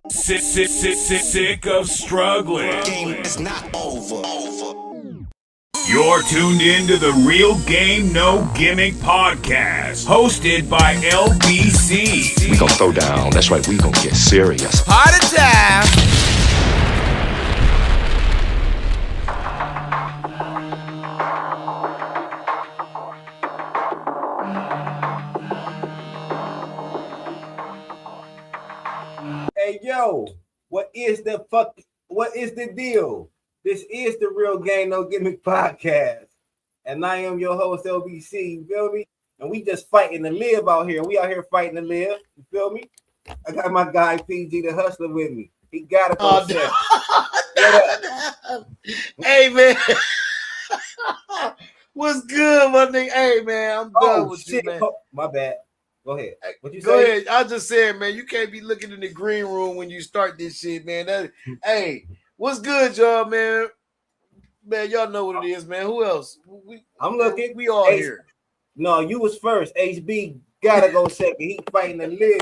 Sick of struggling. Game is not over. You're tuned in to the Real Game No Gimmick podcast, hosted by LBC. We gonna throw down. That's right. We gonna get serious. Party time. Hey yo, what is the deal? This is the Real Game No Gimmick podcast, and I am your host LBC. You feel me? And we just fighting to live out here. We out here fighting to live. You feel me? I got my guy PG the Hustler with me. He gotta go. Hey man, what's good, my nigga? Hey man, I'm done with shit. you, man. My bad. Go ahead. What you Go say? ahead. I just said, man, you can't be looking in the green room when you start this shit, man. Hey, what's good, y'all, man? Man, y'all know what it is, man. Who else? I'm looking. We all here. No, you was first. HB gotta go second. He fighting to live.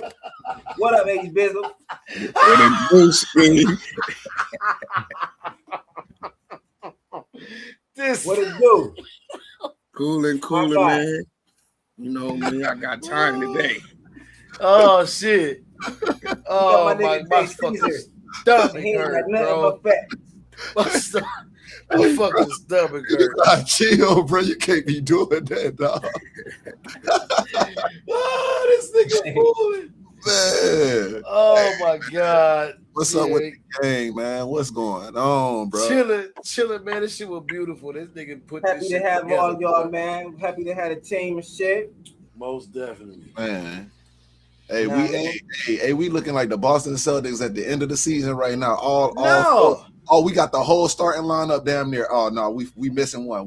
What up, H Bizzle? What it do? Cooling, man. You know me, I got time today. Oh shit! Oh my fucking stomach He ain't hurt, got nothing bro. but fat. My fucking stomach hurt. Chill, bro. You can't be doing that, dog. Oh, this nigga fooling. Man. Oh my god. What's up with the game, man? What's going on, bro? Chilling, man. This shit was beautiful. This nigga put Happy this to shit have together, all y'all, bro. man. Happy to have a team and shit. Most definitely. Man. Hey, Nah, we looking like the Boston Celtics at the end of the season right now. We got the whole starting lineup damn near. Oh no, we missing one.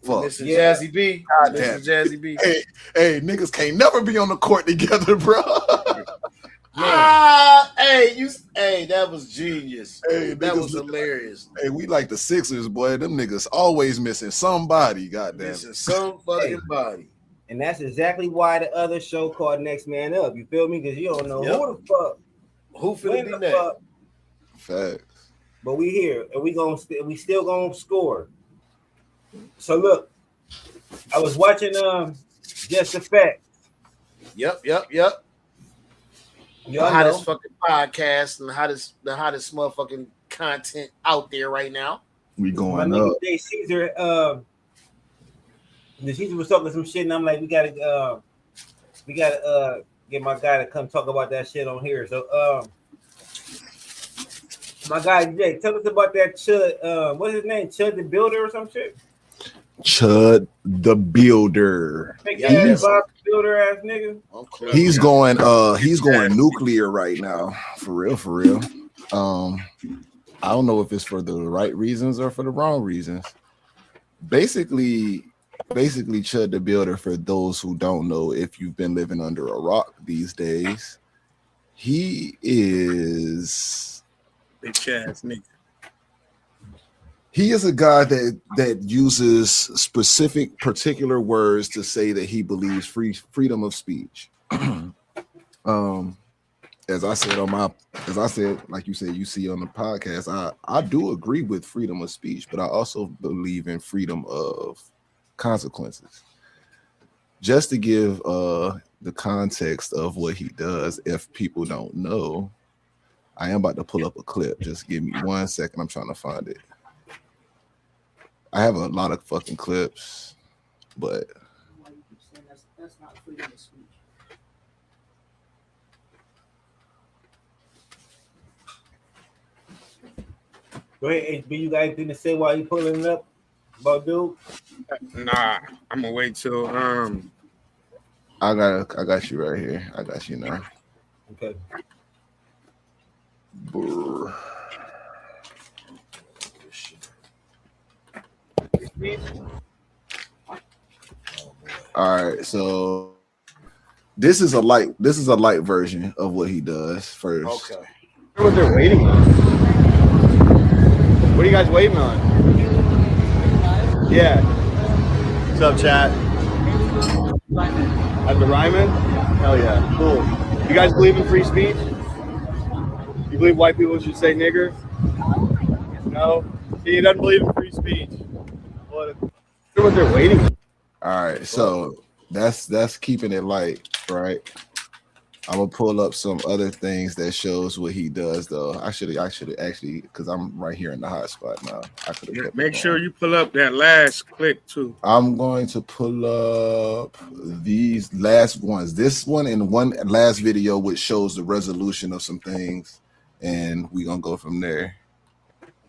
Fuck. Missing Yeah. Jazzy B. God Missing damn. Jazzy B. Hey, niggas can't never be on the court together, bro. Hey, that was genius. Hey, That niggas was look- hilarious. Hey, we like the Sixers, boy. Them niggas always missing somebody. Goddamn. Missing some fucking body. and that's exactly why the other show called Next Man Up. You feel me? Because you don't know Yep. who the fuck, Who when finna be the next? fuck, Facts. but we here and we still gonna score. So look, I was watching Just the Fact. Yep. The Y'all know. hottest fucking podcast and the hottest motherfucking content out there right now. We My going nigga up. Jay Caesar, the Caesar was talking some shit, and I'm like, we gotta get my guy to come talk about that shit on here. So my guy Jay, tell us about that Chud. What's his name? Chud the Builder or some shit? Chud the Builder. Big Yeah, ass yes. Bob Builder ass nigga. He's going nuclear right now. For real. I don't know if it's for the right reasons or for the wrong reasons. Basically Chud the Builder, for those who don't know, if you've been living under a rock these days, he is Bitch ass nigga. He is a guy that uses specific, particular words to say that he believes freedom of speech. As I said, like you said, you see on the podcast, I do agree with freedom of speech, but I also believe in freedom of consequences. Just to give the context of what he does, if people don't know, I am about to pull up a clip. Just give me 1 second. I'm trying to find it. I have a lot of fucking clips, but that's not freedom of speech. Go ahead, HB. You got anything to say while you pulling it up about dude? Nah, I'm gonna wait till I got you right here. I got you now. Okay. Brr. All right, so this is a light version of what he does first. Okay. What they're waiting on? What are you guys waiting on? Yeah. What's up, chat? At the Ryman? Hell yeah. Cool. You guys believe in free speech? You believe white people should say nigger? No. He doesn't believe in free speech. What they're waiting on. All right, so that's keeping it light, right? I'm gonna pull up some other things that shows what he does, though. I should actually, because I'm right here in the hot spot now. I could have Make sure you pull up that last clip too. I'm going to pull up these last ones. This one and one last video, which shows the resolution of some things, and we're gonna go from there.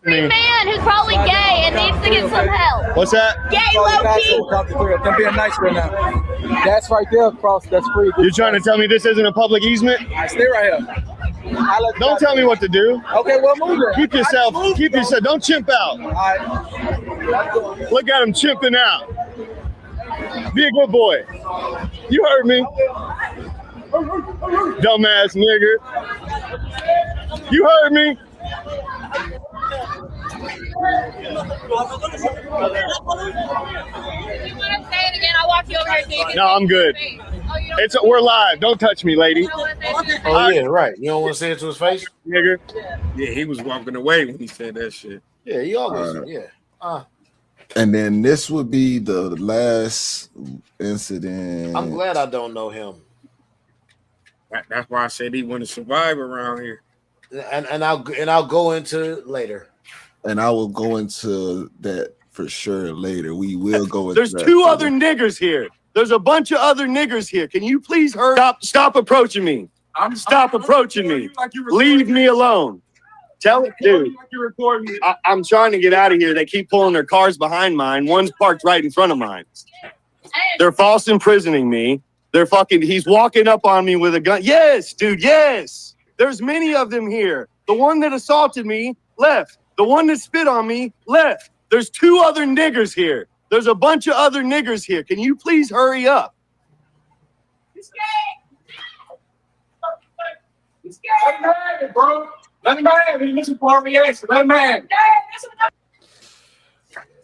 Man who's probably gay and needs to get some help. What's that? Gay low-key. Them being nice right now. That's right there across. That's free. You're trying to tell me this isn't a public easement? I stay right here. Don't tell me what to do. Okay, well, move it. Keep yourself. Don't chimp out. All right. Look at him chimping out. Be a good boy. You heard me. Dumbass nigger. You heard me. No, I'm good. We're live. Don't touch me, lady. Oh yeah, right. You don't want to say it to his face, nigger. Yeah, he was walking away when he said that shit. Yeah, he always. And then this would be the last incident. I'm glad I don't know him. That's why I said he wouldn't survive around here. And I'll go into it later. And I will go into that for sure later. We will go into There's that two later. other niggers here. There's a bunch of other niggers here. Can you please hurry? Stop approaching me. Stop approaching me. Leave me alone. Tell it, dude. I'm trying to get out of here. They keep pulling their cars behind mine. One's parked right in front of mine. They're false imprisoning me. He's walking up on me with a gun. Yes, dude, yes. There's many of them here. The one that assaulted me left. The one that spit on me left. There's two other niggers here. There's a bunch of other niggers here. Can you please hurry up? He's gay, bro. Let him have it. Listen for me. Let him have it.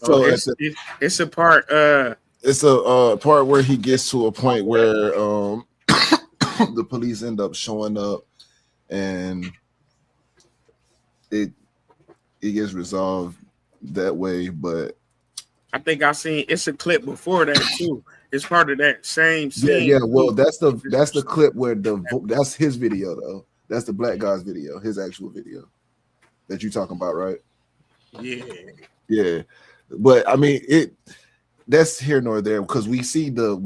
So it's a part. It's a part where he gets to a point where the police end up showing up, and it gets resolved that way. But I think it's a clip before that too. It's part of that same scene. Yeah. Well, that's the clip where that's his video though. That's the black guy's video, his actual video that you talking about, right? Yeah. But I mean, that's here nor there because we see the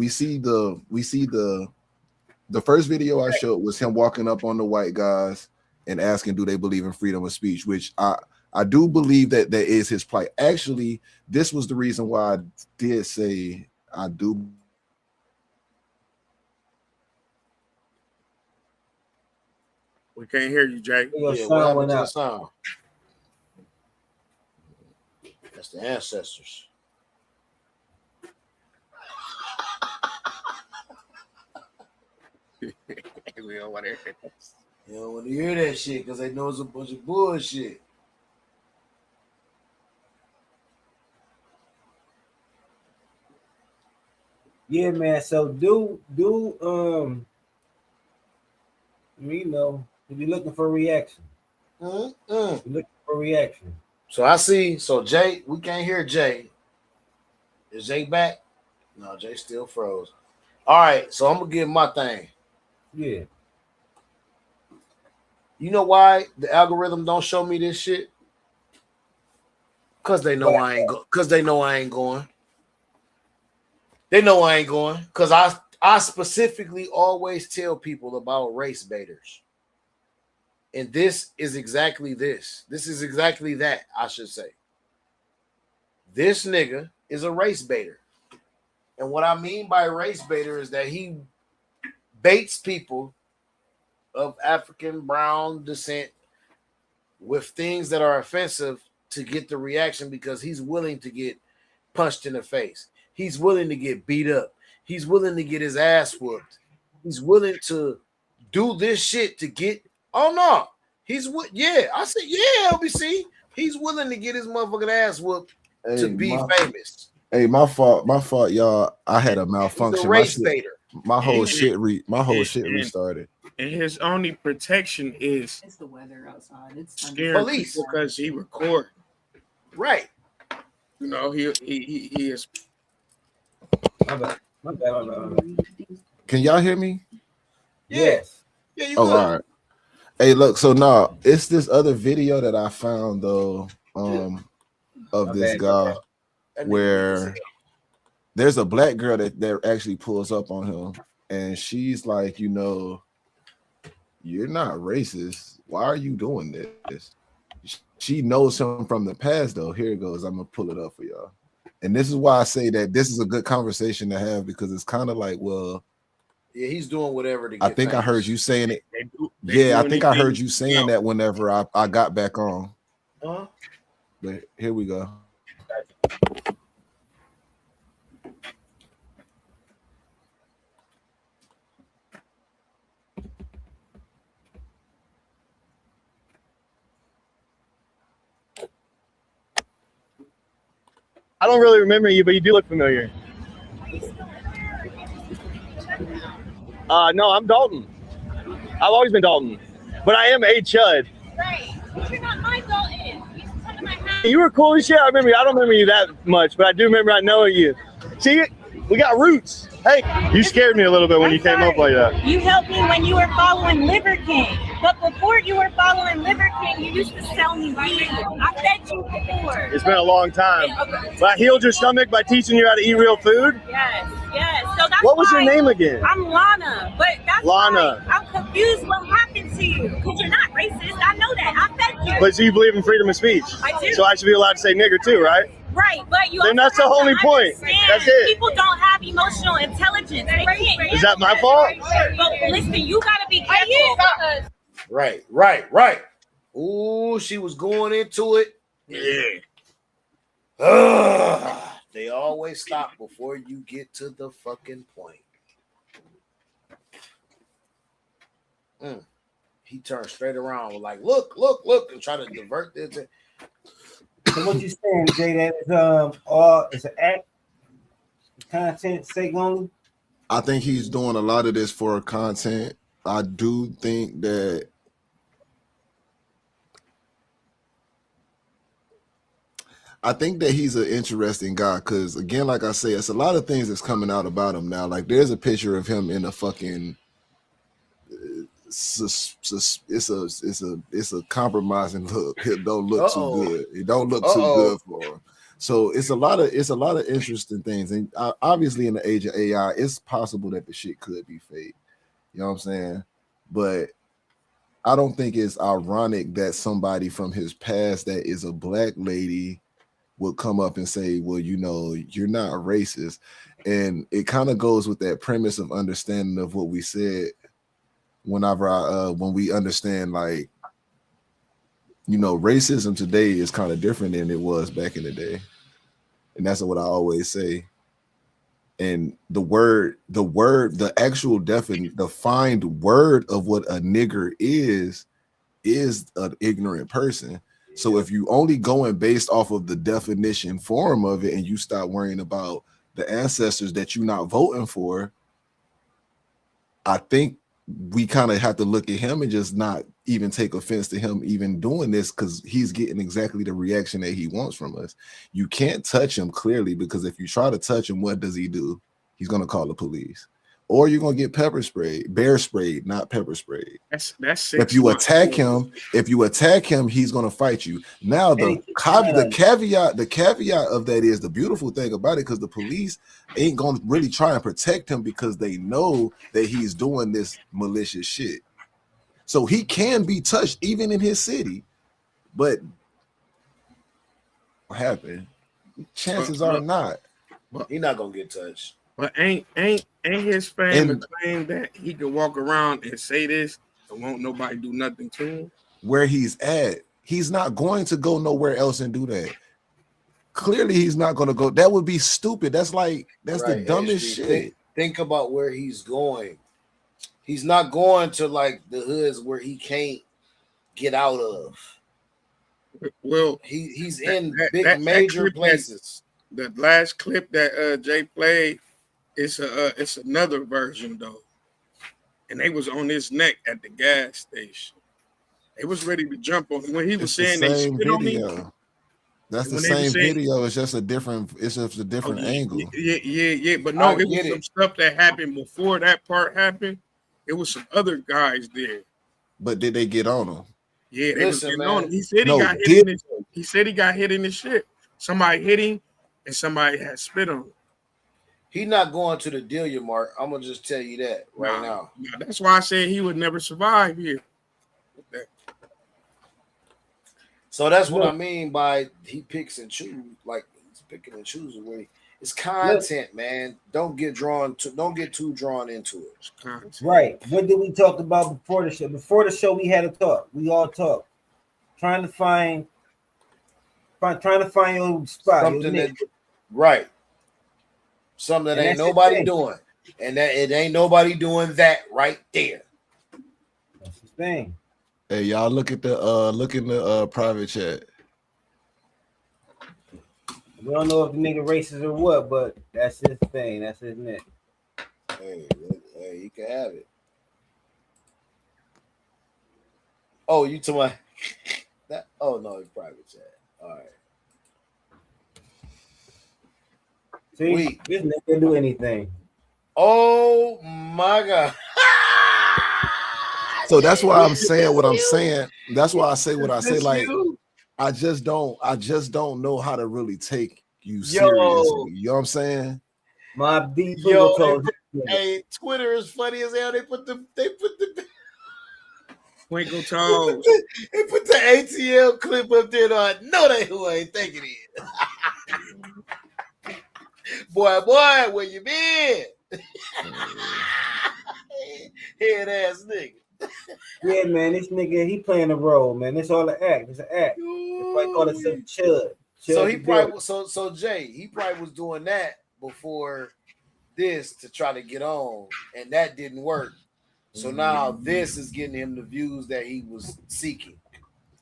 first video I showed was him walking up on the white guys and asking, do they believe in freedom of speech? Which I do believe that is his plight. Actually, this was the reason why I did say I do. We can't hear you, Jay. Sound. That's the ancestors. We don't want to hear that. You don't want to hear that shit because they know it's a bunch of bullshit. Yeah, man. So do you know, if you're looking for a reaction. You're looking for a reaction. So I see. So Jay, we can't hear Jay. Is Jay back? No, Jay still froze. All right, so I'm gonna give my thing. Yeah. You know why the algorithm don't show me this shit? Cause they know I ain't going. They know I ain't going. Cause I specifically always tell people about race baiters. And this is exactly this. This is exactly that, I should say. This nigga is a race baiter. And what I mean by race baiter is that he baits people of African brown descent with things that are offensive to get the reaction because he's willing to get punched in the face. He's willing to get beat up. He's willing to get his ass whooped. He's willing to do this shit to get. Oh no, I said LBC. He's willing to get his motherfucking ass whooped to be famous. Hey, my fault, y'all. I had a malfunction. He's a race baiter. My whole shit restarted. and his only protection is It's the weather outside. It's scaring Police. people because he record. Right. You know, he is. My bad. Can y'all hear me? Yes. Yeah, you Oh, good. all right. Hey, look. So now it's this other video that I found though, of this guy where there's a black girl that actually pulls up on him, and she's like, you know, you're not racist. Why are you doing this? She knows him from the past though. Here it goes. I'm gonna pull it up for y'all. And this is why I say that this is a good conversation to have, because it's kind of like, well, Yeah, he's doing whatever to get I think I famous. heard you saying it. They Yeah, I do think I heard anything. you saying that whenever I got back on. Huh? But here we go. I don't really remember you, but you do look familiar. No, I'm Dalton. I've always been Dalton, but I am a Chud. Right. But you're not my Dalton. You used to come to my house. You were cool as shit. I remember you. I don't remember you that much, but I do remember I knowing you. See, we got roots. Hey, you scared me a little bit when you came up like that. You helped me when you were following Liver King. But before you were following Liver King, you used to sell me weed. I fed you before. It's been a long time. But I healed your stomach by teaching you how to eat real food. Yes, yes. So that's What was your why name again? I'm Lana. But that's Lana. why I'm confused what happened to you. Because you're not racist. I know that. I fed you. But so you believe in freedom of speech. I do. So I should be allowed to say nigger too, right? Right, but you Then also that's the have to only point. understand That's it. People don't have emotional intelligence. They can't. Is that my fault? But listen, you gotta be careful because Right. Ooh, she was going into it. Yeah. They always stop before you get to the fucking point. He turned straight around, was like, look, and try to divert this. So what you saying, Jay? That is all it's an act, content sake only. I think he's doing a lot of this for content. I do think that he's an interesting guy because, again, like I say, it's a lot of things that's coming out about him now. Like, there's a picture of him in a fucking it's a compromising look. It don't look too good. It don't look too good for him. So it's a lot of interesting things. And obviously, in the age of AI, it's possible that the shit could be fake. You know what I'm saying? But I don't think it's ironic that somebody from his past that is a black lady would come up and say, well, you know, you're not racist. And it kind of goes with that premise of understanding of what we said whenever when we understand, like, you know, racism today is kind of different than it was back in the day. And that's what I always say. And the actual defined word of what a nigger is an ignorant person. So if you only going based off of the definition form of it and you stop worrying about the ancestors that you're not voting for, I think we kind of have to look at him and just not even take offense to him even doing this, because he's getting exactly the reaction that he wants from us. You can't touch him, clearly, because if you try to touch him, what does he do? He's going to call the police. Or you're gonna get pepper sprayed, bear sprayed, not pepper sprayed. That's if you attack him, he's gonna fight you. Now the caveat of that is, the beautiful thing about it, because the police ain't gonna really try and protect him because they know that he's doing this malicious shit. So he can be touched even in his city. But what happened? Chances are not. He's not gonna get touched. But ain't his fame a claim that he could walk around and say this and won't nobody do nothing to him? Where he's at, he's not going to go nowhere else and do that. Clearly, he's not going to go. That would be stupid. That's the dumbest shit. Think about where he's going. He's not going to like the hoods where he can't get out of. Well, he's in big major places. The last clip that Jay played, it's another version though. and they was on his neck at the gas station. They was ready to jump on him when he was saying they spit on me. That's the same video. It's just a different. It's just a different angle. Yeah. But no, it was some stuff that happened before that part happened. It was some other guys there. But did they get on him? Yeah, they was getting on him. He said he got hit in his. He said he got hit in his shit. Somebody hit him, and somebody had spit on him. He not going to the Delia Mark. I'm gonna just tell you that right now. That's why I said he would never survive here. So that's what I mean by he picks and chooses. Like he's picking and choosing. Where it's content, man. Don't get too drawn into it. Right. What did we talk about before the show? Before the show, we had a talk. We all talked, trying to find your spot. Something that, right. Something that ain't nobody doing, and that it ain't nobody doing that right there. That's the thing. Hey, y'all look in the private chat. We don't know if the nigga racist or what, but that's his thing. That's his neck. Hey, you can have it. Oh, you to my that? Oh no, it's private chat. All right. See, this nigga can do anything. Oh my God. So that's why I'm saying what I'm saying. That's why I say what I say. Like, I just don't know how to really take you seriously. You know what I'm saying? My deep hey, Twitter is funny as hell. They put the Twinkle toes. They put the ATL clip up there. I know they who ain't thinking it. boy, where you been? Head ass nigga. Yeah, man, this nigga, he playing a role, man. It's all an act. It's an act. It's like call it some chud. So he probably so Jay, he probably was doing that before this to try to get on, and that didn't work. So now this is getting him the views that he was seeking.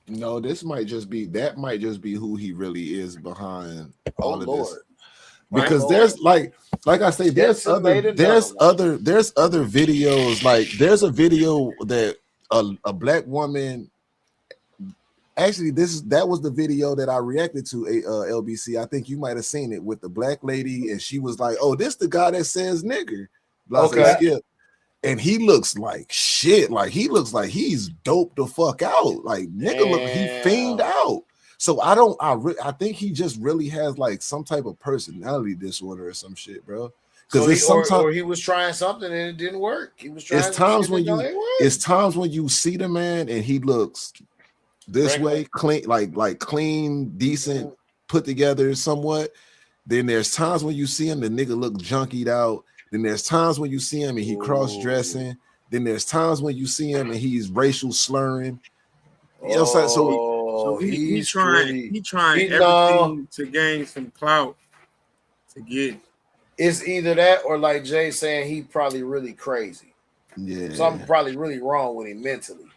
No, this might just be who he really is behind all of this. Because there's like I say, there's other videos. Like there's a video that a black woman. Actually, that was the video that I reacted to. LBC, I think you might have seen it with the black lady, and she was like, "Oh, this the guy that says nigger." Okay. And he looks like shit. Like he looks like he's doped the fuck out. Like nigga, look, he fiend out. So I think he just really has like some type of personality disorder or some shit, bro. Because or he was trying something and it didn't work. He was trying. It's times when you see the man and he looks this way, clean, like clean, decent, put together somewhat. Then there's times when you see him, the nigga look junkied out. Then there's times when you see him and he cross-dressing. Then there's times when you see him and he's racial slurring. You know what I'm saying? So he's trying everything to gain some clout to get. It's either that or like Jay saying he probably really crazy. Yeah, something probably really wrong with him mentally.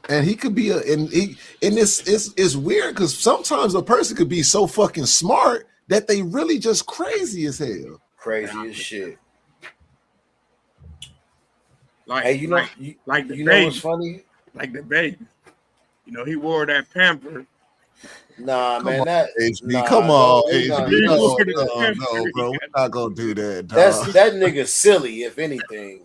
And he could be it's weird because sometimes a person could be so fucking smart that they really just crazy as hell. Crazy as shit. Like, hey, you know what's funny? Like the baby. You know, he wore that pamper. Nah, come man, on, that HB, come on, HB. No, bro, we're not gonna do that. Dog. That nigga silly, if anything.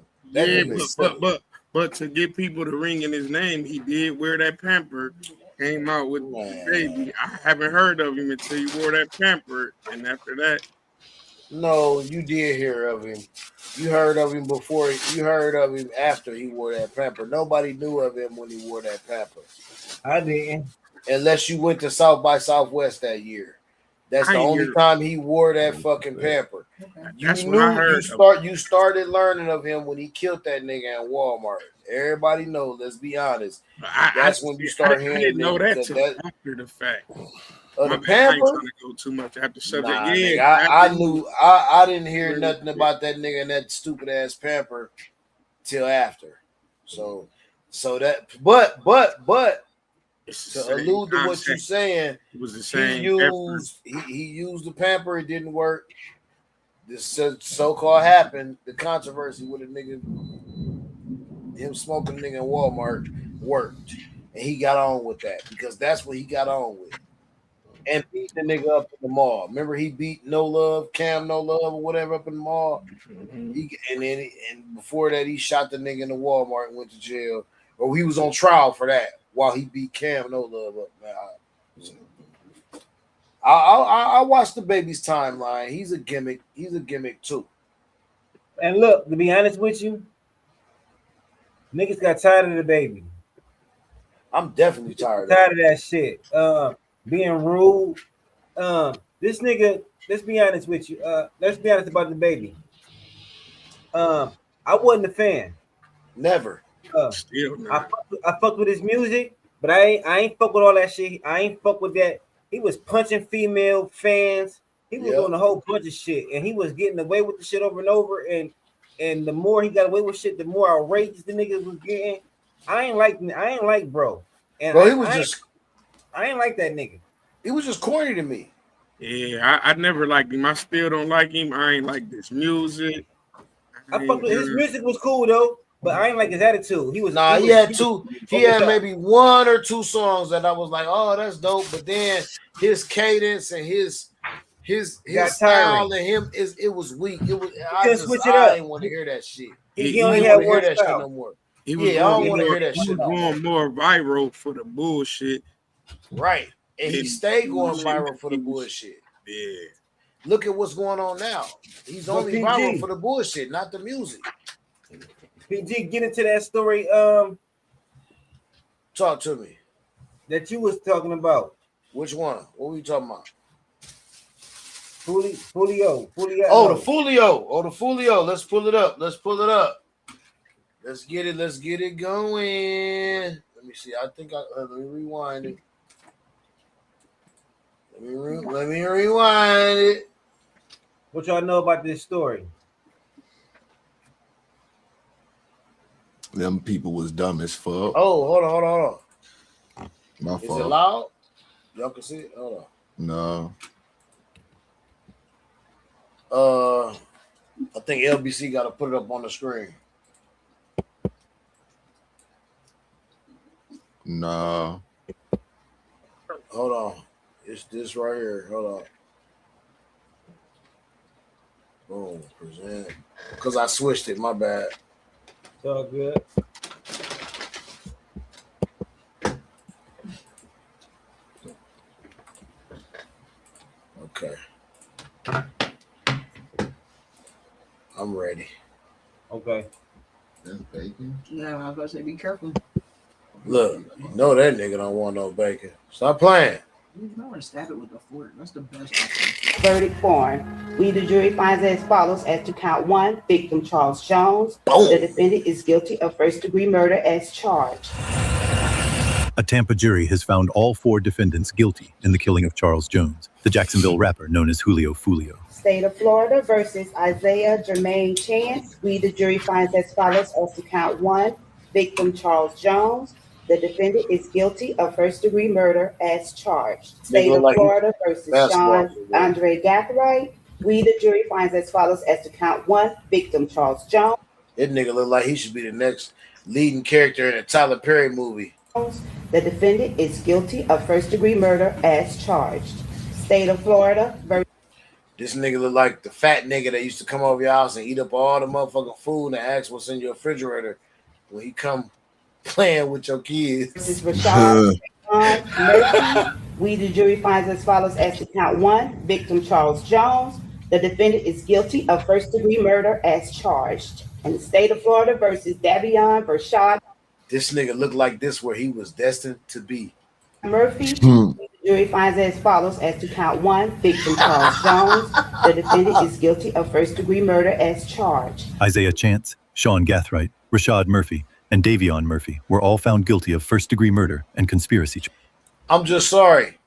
But to get people to ring in his name, he did wear that pamper. Came out with the baby. I haven't heard of him until he wore that pamper, and after that. No, you did hear of him. You heard of him before. You heard of him after he wore that pamper. Nobody knew of him when he wore that pamper. I didn't. Unless you went to South by Southwest that year. That's the only time he wore that fucking pamper. You started learning of him when he killed that nigga in Walmart. Everybody knows, let's be honest. That's when you start hearing. I didn't know that till after the fact. The pamper? I ain't trying to go too much after subject. Nah, nigga, I didn't hear nothing about that nigga and that stupid ass pamper till after. So that but to allude to what you're saying, it was the same. He used the pamper, it didn't work. This so-called happened, the controversy with a nigga him smoking a nigga in Walmart worked, and he got on with that because that's what he got on with. And beat the nigga up in the mall. Remember, he beat No Love, Cam No Love, or whatever up in the mall. And before that, he shot the nigga in the Walmart and went to jail, or he was on trial for that while he beat Cam No Love up. I watched the baby's timeline. He's a gimmick. He's a gimmick too. And look, to be honest with you, niggas got tired of the baby. I'm definitely tired of that shit. Being rude. This nigga, let's be honest with you. Let's be honest about the baby. I wasn't a fan. Never. Still I fucked with his music, but I ain't fuck with all that shit. I ain't fuck with that. He was punching female fans. He was doing a whole bunch of shit, and he was getting away with the shit over and over. And the more he got away with shit, the more outrageous the niggas was getting. I ain't like bro. And bro, he was I ain't like that nigga. He was just corny to me. Yeah, I never liked him. I still don't like him. I ain't like this music. I fucked with his music was cool though, but I ain't like his attitude. He had maybe one or two songs that I was like, oh, that's dope. But then his cadence and his style and him it was weak. It was I didn't want to hear that shit. He only had one that style. shit no more. I don't want to hear that shit. He was going more viral for the bullshit. Right. And he stayed going viral for the bullshit. Yeah. Look at what's going on now. He's only viral for the bullshit, not the music. PG, get into that story. Talk to me. That you was talking about. Which one? What were you talking about? Fulio. Oh, the Fulio. Let's pull it up. Let's get it going. Let me see. I think let me rewind it. Let me rewind it. What y'all know about this story? Them people was dumb as fuck. Oh, hold on. My Is fault. it loud? Y'all can see it? Hold on. No. I think LBC got to put it up on the screen. No. Hold on. It's this right here. Hold on. Boom. Present. Because I switched it. My bad. It's all good. Okay. I'm ready. Okay. That's bacon. Yeah, I was about to say, be careful. Look, you know that nigga don't want no bacon. Stop playing. You don't want to stab it with a fork. That's the best. Verdict form. We, the jury, finds as follows as to count one. Victim Charles Jones. Boom. The defendant is guilty of first-degree murder as charged. A Tampa jury has found all 4 defendants guilty in the killing of Charles Jones, the Jacksonville rapper known as Julio Fulio. State of Florida versus Isaiah Jermaine Chance. We, the jury, finds as follows as to count one. Victim Charles Jones. The defendant is guilty of first-degree murder as charged. State of Florida versus Sean Andre Gathright. We, the jury, finds as follows as to count one. Victim Charles Jones. That nigga look like he should be the next leading character in a Tyler Perry movie. The defendant is guilty of first-degree murder as charged. State of Florida versus... This nigga look like the fat nigga that used to come over your house and eat up all the motherfucking food and ask what's in your refrigerator when he come playing with your kids. This is Rashad Murphy. We, the jury, finds as follows as to count one. Victim Charles Jones. The defendant is guilty of first-degree murder as charged. In the state of Florida versus Davion Rashad. This nigga looked like this where he was destined to be. Murphy. The jury finds as follows as to count one. Victim Charles Jones. The defendant is guilty of first-degree murder as charged. Isaiah Chance, Sean Gathright, Rashad Murphy, and Davion Murphy were all found guilty of first-degree murder and conspiracy. I'm just sorry.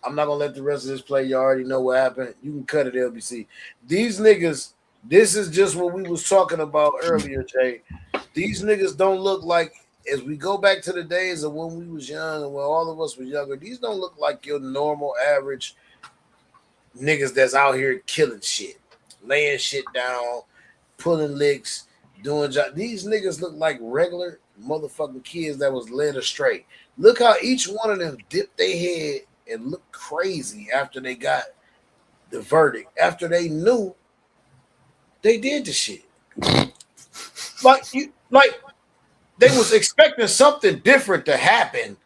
I'm not gonna let the rest of this play. You already know what happened. You can cut it, LBC. These niggas, this is just what we was talking about earlier, Jay. These niggas don't look like, as we go back to the days of when we was young and when all of us was younger, these don't look like your normal average niggas that's out here killing shit, laying shit down, pulling licks, These niggas look like regular motherfucking kids that was led astray. Look how each one of them dipped their head and looked crazy after they got the verdict, after they knew they did the shit. Like they was expecting something different to happen.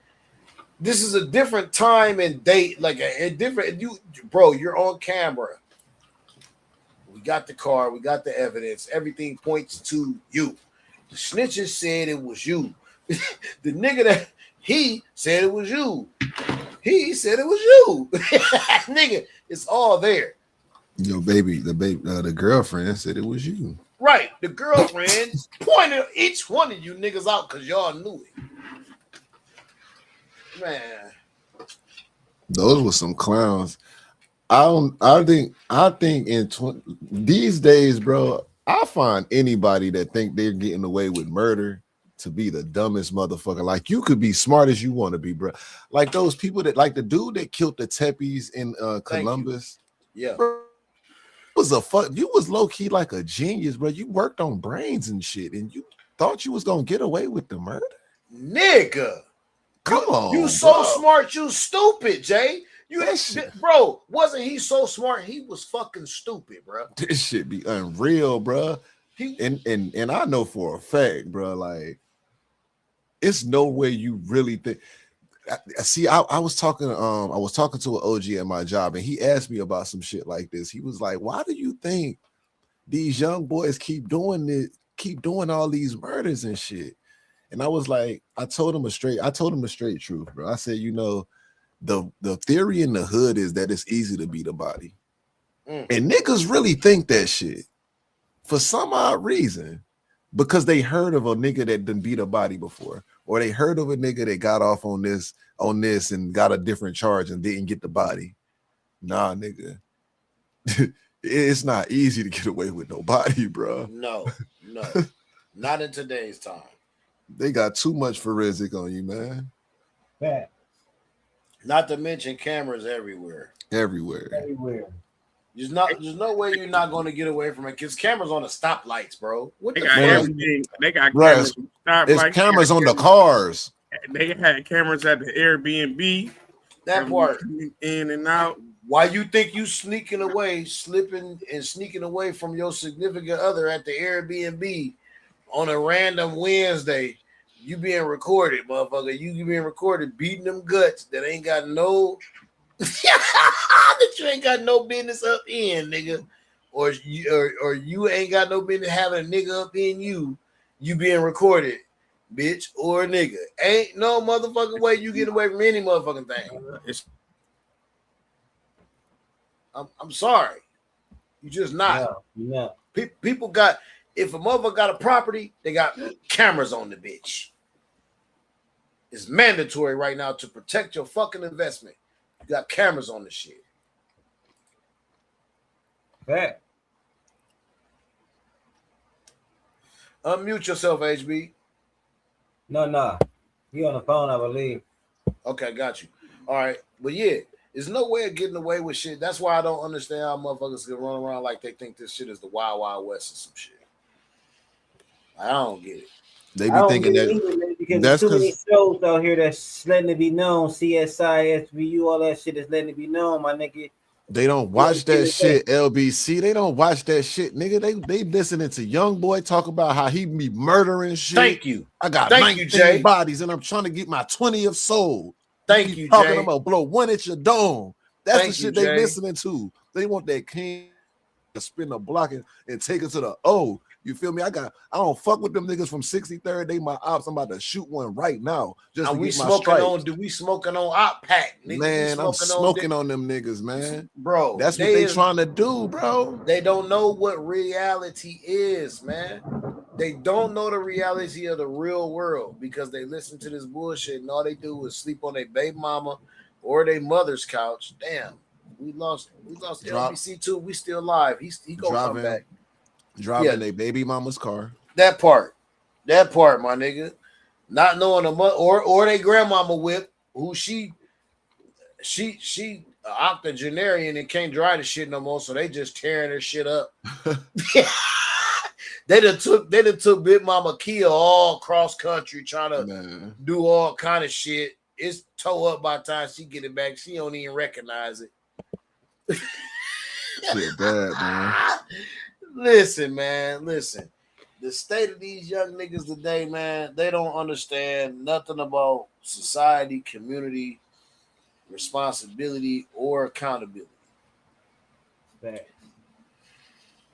This is a different time and date, like a different. You're on camera. We got the car, we got the evidence. Everything points to you. The snitches said it was you. The nigga that he said it was you. He said it was you. Nigga, it's all there. Your baby, the girlfriend said it was you. Right. The girlfriend pointed each one of you niggas out because y'all knew it. Man. Those were some clowns. I think these days, bro, I find anybody that think they're getting away with murder to be the dumbest motherfucker. Like, you could be smart as you want to be, bro. Like those people that, like the dude that killed the Teppies in Columbus. Yeah. Bro, you was low-key like a genius, bro. You worked on brains and shit, and you thought you was gonna get away with the murder. Nigga. Come on. You so bro. smart, you stupid, Jay. Bro, wasn't he so smart? He was fucking stupid, bro. This shit be unreal, bro. And I know for a fact, bro, like, it's no way you really think. See, I was talking to an OG at my job, and he asked me about some shit like this. He was like, "Why do you think these young boys keep doing all these murders and shit?" And I was like, I told him the straight truth, bro. I said, the theory in the hood is that it's easy to beat a body. And niggas really think that shit for some odd reason, because they heard of a nigga that done beat a body before, or they heard of a nigga that got off on this and got a different charge and didn't get the body. Nah, nigga. It's not easy to get away with nobody, bro. No, not in today's time. They got too much forensic on you, man. Yeah. Not to mention cameras everywhere. Everywhere. There's no way you're not going to get away from it because cameras on the stoplights, bro. What They the got fuck? everything. They got Right. cameras. It's cameras on the cars. They had cameras at the Airbnb. That part. In and out. Why you think you slipping and sneaking away from your significant other at the Airbnb on a random Wednesday? You being recorded, motherfucker. You being recorded beating them guts that ain't got no that you ain't got no business up in, nigga. Or you ain't got no business having a nigga up in you. You being recorded, bitch or nigga. Ain't no motherfucking way you get away from any motherfucking thing. I'm sorry. You just not. Yeah. People got, if a motherfucker got a property, they got cameras on the bitch. It's mandatory right now to protect your fucking investment. You got cameras on the shit. Fact. Unmute yourself, HB. No. He on the phone, I believe. Okay, got you. All right. But yeah, there's no way of getting away with shit. That's why I don't understand how motherfuckers can run around like they think this shit is the Wild Wild West or some shit. I don't get it. They be thinking that because that's there's too many because shows out here that's letting it be known. CSI, SVU, all that shit is letting it be known, my nigga. they don't watch that shit. LBC, they don't watch that shit, nigga. They listening to Young Boy talk about how he be murdering shit. Thank you. I got Thank 19 you, Jay. bodies, and I'm trying to get my 20th sold. Thank you, Talking Jay. about blow 1 inch of dome. That's Thank the you, shit they Jay. listening to. They want that king to spin the block and take it to the O. You feel me? I don't fuck with them niggas from 63rd. They my ops. I'm about to shoot one right now. Just And to we get my smoking stripes. on, we smoking on Op Pack, nigga. Man, We I'm smoking smoking on them niggas, man. bro. That's what they trying to do, bro. They don't know what reality is, man. They don't know the reality of the real world because they listen to this bullshit and all they do is sleep on their baby mama or their mother's couch. Damn, we lost LBC too. We still live. He gonna come back. Driving their baby mama's car. That part, my nigga. Not knowing the mother or their grandmama whip, who she octogenarian and can't drive the shit no more, so they just tearing her shit up. They done took Big Mama Kia all cross country trying to do all kind of shit. It's towed up by the time she get it back. She don't even recognize it. Shit bad, man. Listen, man. Listen. The state of these young niggas today, man, they don't understand nothing about society, community, responsibility, or accountability. Facts.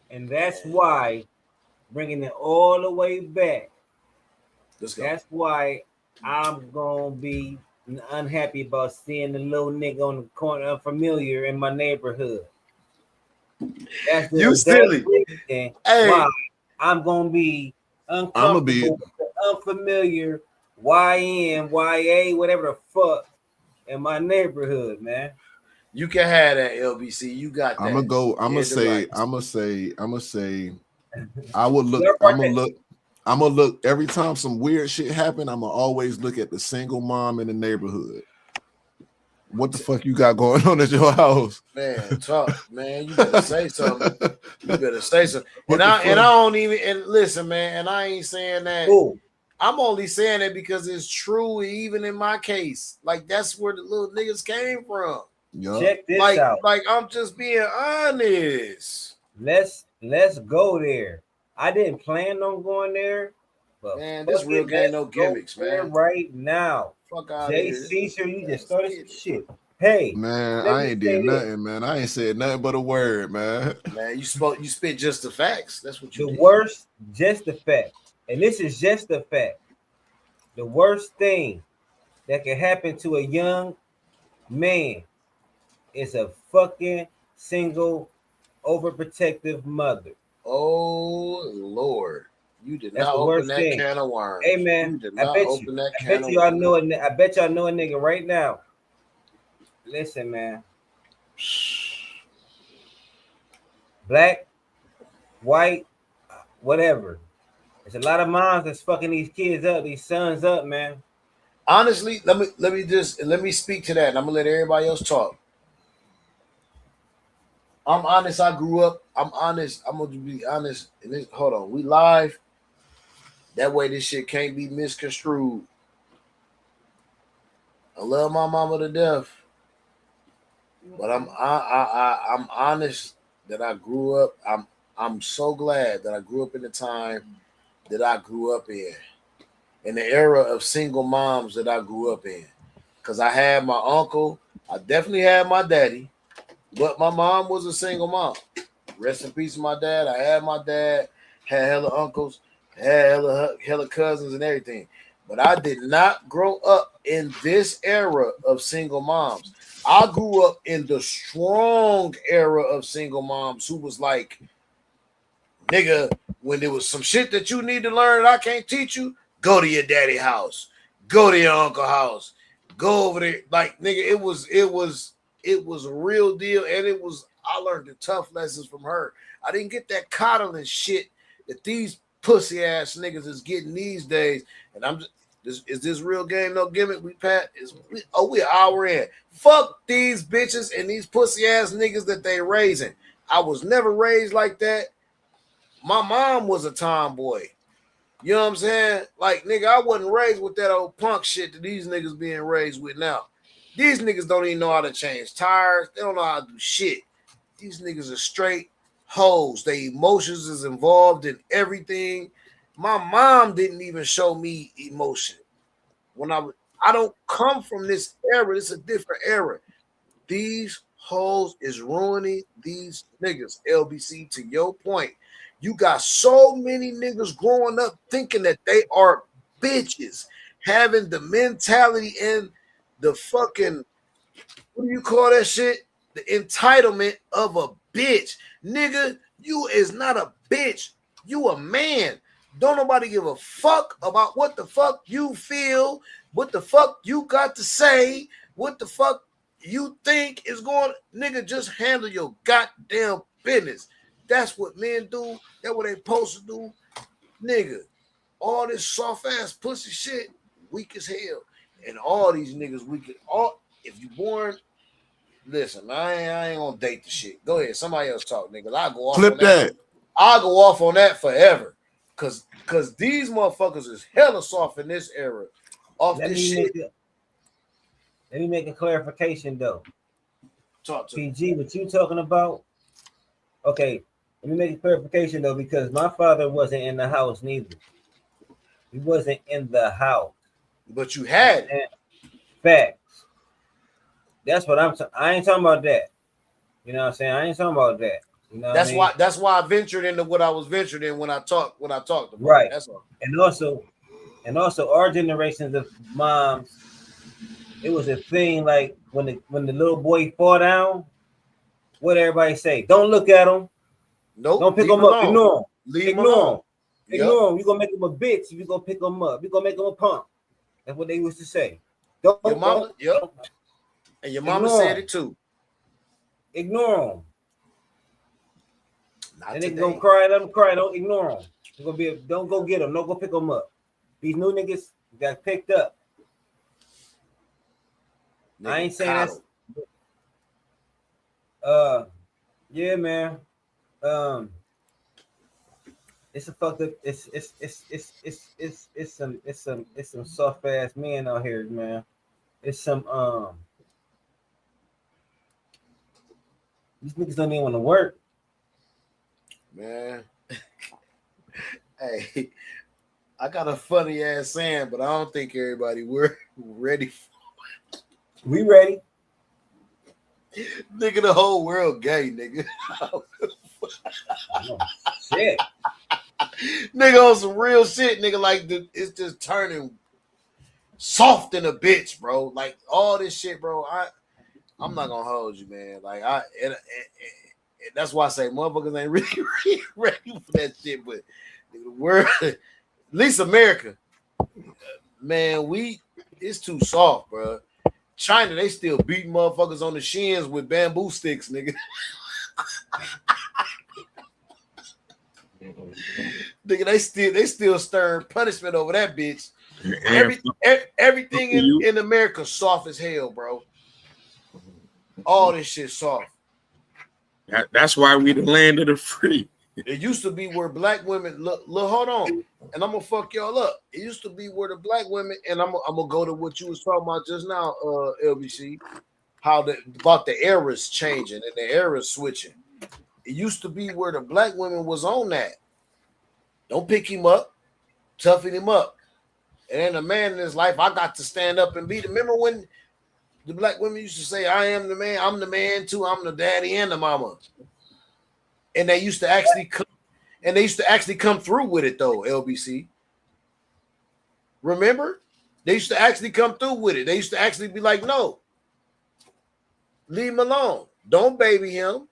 And that's why, bringing it all the way back, that's why I'm going to be unhappy about seeing the little nigga on the corner unfamiliar in my neighborhood. That's you silly. Hey. Why I'm going to be uncomfortable with the unfamiliar YN, YA, whatever the fuck in my neighborhood, man. You can have that, LBC. You got that. I'm gonna say I would look. I'm gonna look every time some weird shit happen. I'm gonna always look at the single mom in the neighborhood. What the fuck you got going on at your house? Man, talk, man. You better say something. You better say something. And I don't even, and listen, man, and I ain't saying that. Ooh. I'm only saying that because it's true, even in my case. Like, that's where the little niggas came from. Yep. Check this out. Like, I'm just being honest. Let's go there. I didn't plan on going there, but man, this real game, no gimmicks, man. Right now. Fuck out Jay of here. Caesar, you just started some shit. Hey, man, I ain't did nothing, man. I ain't said nothing but a word, man. Man, you spit just the facts. That's what you the did. Worst, just the fact. And this is just the fact. The worst thing that can happen to a young man is a fucking single overprotective mother. Oh Lord. You did not open that can of worms. Hey man, I bet y'all know a nigga right now. Listen, man. Black, white, whatever. There's a lot of moms that's fucking these kids up, these sons up, man. Honestly, let me speak to that, and I'm gonna let everybody else talk. I'm honest. I grew up. I'm honest. I'm gonna be honest. And this, hold on, we live. That way, this shit can't be misconstrued. I love my mama to death, but I'm honest that I grew up. I'm so glad that I grew up in the time that I grew up in the era of single moms that I grew up in. Because I had my uncle, I definitely had my daddy, but my mom was a single mom. Rest in peace, my dad. I had my dad, had hella uncles, had hella cousins and everything. But I did not grow up in this era of single moms. I grew up in the strong era of single moms who was like, nigga, when there was some shit that you need to learn that I can't teach you, go to your daddy house, go to your uncle house, go over there. Like, nigga, it was a real deal, and I learned the tough lessons from her. I didn't get that coddling shit that these pussy ass niggas is getting these days. And I'm just, is this real game, no gimmick? We an hour in. Fuck these bitches and these pussy ass niggas that they raising. I was never raised like that. My mom was a tomboy. You know what I'm saying? Like, nigga, I wasn't raised with that old punk shit that these niggas being raised with now. These niggas don't even know how to change tires. They don't know how to do shit. These niggas are straight hoes. Their emotions is involved in everything. My mom didn't even show me emotion. I don't come from this era. It's a different era. These hoes is ruining these niggas. LBC, to your point. You got so many niggas growing up thinking that they are bitches, having the mentality and the fucking, what do you call that shit? The entitlement of a bitch. Nigga, you is not a bitch. You a man. Don't nobody give a fuck about what the fuck you feel, what the fuck you got to say, what the fuck you think is going. Nigga, just handle your goddamn business. That's what men do. That's what they supposed to do. Nigga, all this soft ass pussy shit, weak as hell. And all these niggas weak. If you born, listen, I ain't gonna date the shit. Go ahead, somebody else talk, nigga. I'll go off Flip on that. I'll go off on that forever. Cause these motherfuckers is hella soft in this era. Off Let this me shit. Let me make a clarification though. Talk to PG, what you talking about? Okay, let me make a clarification though, because my father wasn't in the house neither. He wasn't in the house. But you had it. Facts. That's what I ain't talking about that. You know what I'm saying? I ain't talking about that. You know That's what I mean? why. That's why I ventured into what I was ventured in when I talked about. Right. That's all. And also our generations of moms, it was a thing like when the little boy fall down, what everybody say? Don't look at him. Nope. Don't pick leave him up. Ignore him. Leave him Ignore alone. him. Ignore him. You're gonna make him a bitch if you're gonna pick him up. You're gonna make him a punk. That's what they used to say. Your mama, yep. And your mama Ignore said him. it too. Ignore them. Not And they today. gonna cry, let them cry. Don't ignore them. It's gonna be don't go get them. Don't go pick them up. These new niggas got picked up. I ain't saying that's yeah, man. It's a fucked up. It's some soft ass men out here, man. It's some these niggas don't even want to work. Man. Hey, I got a funny ass saying, but I don't think we're ready for it. We ready. Nigga, the whole world gay, nigga. Oh, shit. Nigga on some real shit, nigga. Like it's just turning soft in a bitch, bro. Like all this shit, bro. I'm not gonna hold you, man. Like that's why I say motherfuckers ain't really ready for that shit. But the world, at least America, man, it's too soft, bro. China, they still beating motherfuckers on the shins with bamboo sticks, nigga. Nigga, they still stirring punishment over that bitch. Everything in America soft as hell, bro. All this shit soft. That's why we the land of the free. It used to be where black women look, hold on, and I'm gonna fuck y'all up. It used to be where the black women, and I'm gonna go to what you was talking about just now, LBC, about the eras changing and the eras switching. It used to be where the black women was on that. Don't pick him up, toughen him up. And then a man in his life, I got to stand up and be the. Remember when the black women used to say, I am the man, I'm the man too, I'm the daddy and the mama. And they used to actually come through with it though, LBC. Remember? They used to actually come through with it. They used to actually be like, no, leave him alone. Don't baby him.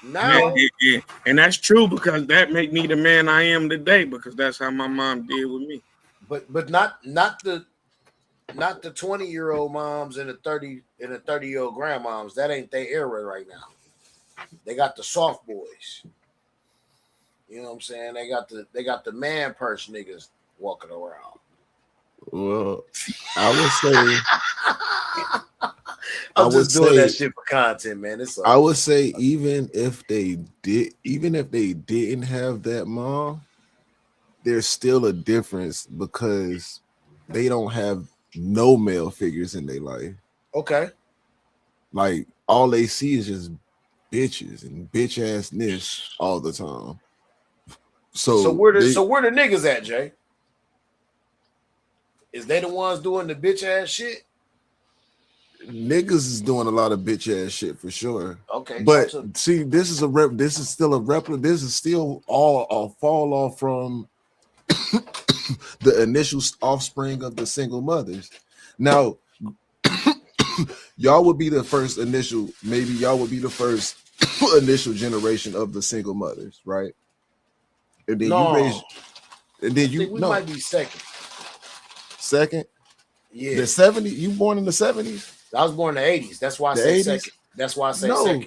Now, yeah. And that's true because that make me the man I am today because that's how my mom did with me. But not the 20-year-old moms and the 30-year-old grandmoms. That ain't their era right now. They got the soft boys. You know what I'm saying? They got the man purse niggas walking around. Well, I would say I'm just doing that shit for content, man. I would say even if they didn't have that mom, there's still a difference because they don't have no male figures in their life. Okay. Like all they see is just bitches and bitch assness all the time. So where the niggas at, Jay? Is they the ones doing the bitch ass shit? Niggas is doing a lot of bitch ass shit for sure. Okay, but see, this is still a replica. This is still all a fall off from the initial offspring of the single mothers. Now, y'all would be the first initial. Maybe y'all would be the first initial generation of the single mothers, right? And then you raise, and then you we might be second. Second, yeah. The 70s. You born in the 70s? I was born in the 80s. That's why I say second. That's why I say second.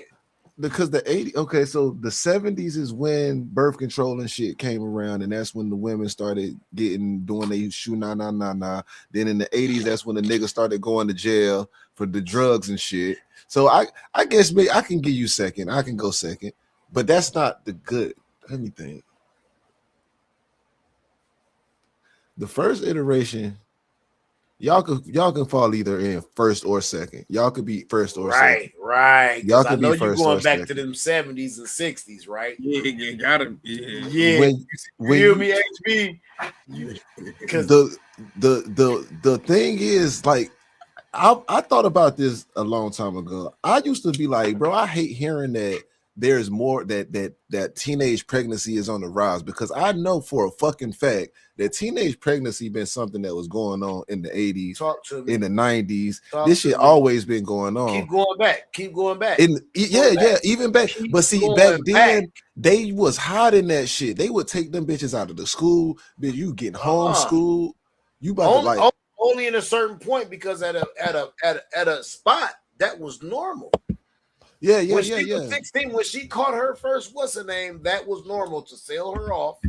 Because the 80s. Okay, so the 70s is when birth control and shit came around, and that's when the women started doing they shoo na na na na. Then in the 80s, that's when the niggas started going to jail for the drugs and shit. So I guess maybe I can give you second. I can go second, but that's not the good Let me think. The first iteration, y'all can fall either in first or second. Y'all could be first or second. Right. Y'all I could know be you're first going or back second. to them 70s and 60s, right? Yeah, gotta. Yeah. When You hear me, HB? The thing is, like, I thought about this a long time ago. I used to be like, bro, I hate hearing that there's more that teenage pregnancy is on the rise, because I know for a fucking fact that teenage pregnancy been something that was going on in the 80s, Talk to me. in the 90s. Talk This to shit me. always been going on. Keep going back. Keep going back. Even back. But see, going back then back. they was hot in that shit. They would take them bitches out of the school. Bitch, you getting homeschooled. You about to like only in a certain point, because at a spot that was normal. Yeah. Was 16, when she caught her first, what's her name? That was normal to sell her off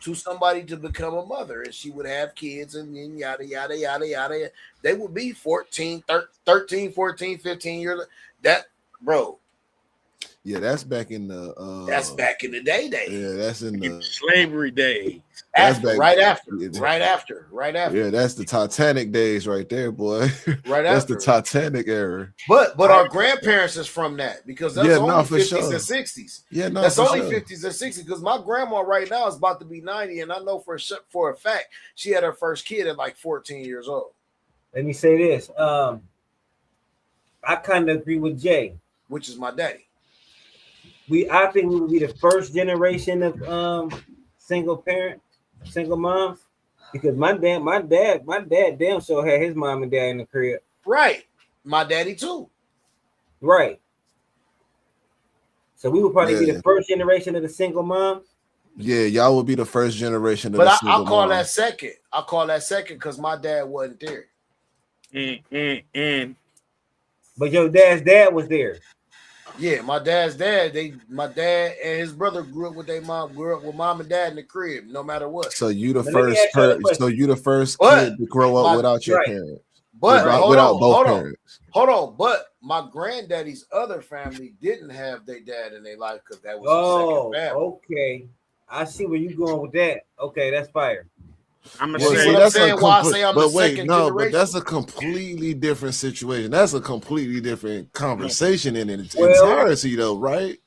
to somebody to become a mother, and she would have kids, and then yada yada yada yada. They would be 13, 14, 15 years. That, bro. Yeah, that's back in the that's back in the day. Yeah, that's in the slavery days. Right after. Yeah, that's the Titanic days right there, boy. Right that's after. the Titanic era. But our grandparents is from that, because that's only 50s sure. and 60s. Yeah, no, that's for only sure. 50s and 60s. Because my grandma right now is about to be 90, and I know for a fact she had her first kid at like 14 years old. Let me say this. I kind of agree with Jay, which is my daddy. I think we would be the first generation of single moms, because my dad damn sure had his mom and dad in the crib. Right. My daddy too. Right. So we would probably be the first generation of the single mom. Yeah, y'all would be the first generation of But the I'll single call mom. that second. I'll call that second because my dad wasn't there. But your dad's dad was there. Yeah, my dad's dad. My dad and his brother grew up with their mom. Grew up with mom and dad in the crib, no matter what. So you the But let me first ask you a question. so you the first But kid to grow up without your right. parents. But without both parents. Hold on. But my granddaddy's other family didn't have their dad in their life because that was his second family. Okay. I see where you going with that. Okay, that's fire. I'm Well, gonna see, say that's saying? a Why I complete- say I'm but the wait, second no, but generation. that's a completely different situation. That's a completely different conversation in its Well- entirety, though, right?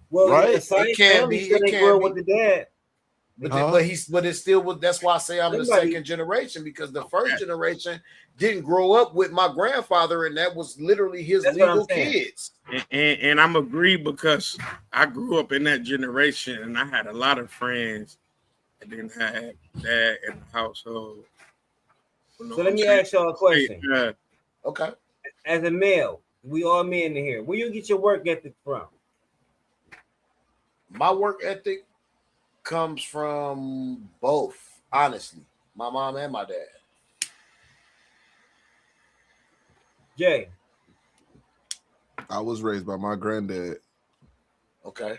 Well, right? the same family still ain't grow with the dad. But it's still. That's why I say I'm the Somebody- second generation, because the first generation didn't grow up with my grandfather, and that was literally his That's what I'm legal saying. kids. And I'm agree, because I grew up in that generation, and I had a lot of friends that didn't have dad in the household. You know So what let I'm me saying? ask y'all a question. Okay. As a male, we all men in here. Where you get your work ethic from? My work ethic comes from both, honestly, my mom and my dad. Jay. I was raised by my granddad. Okay.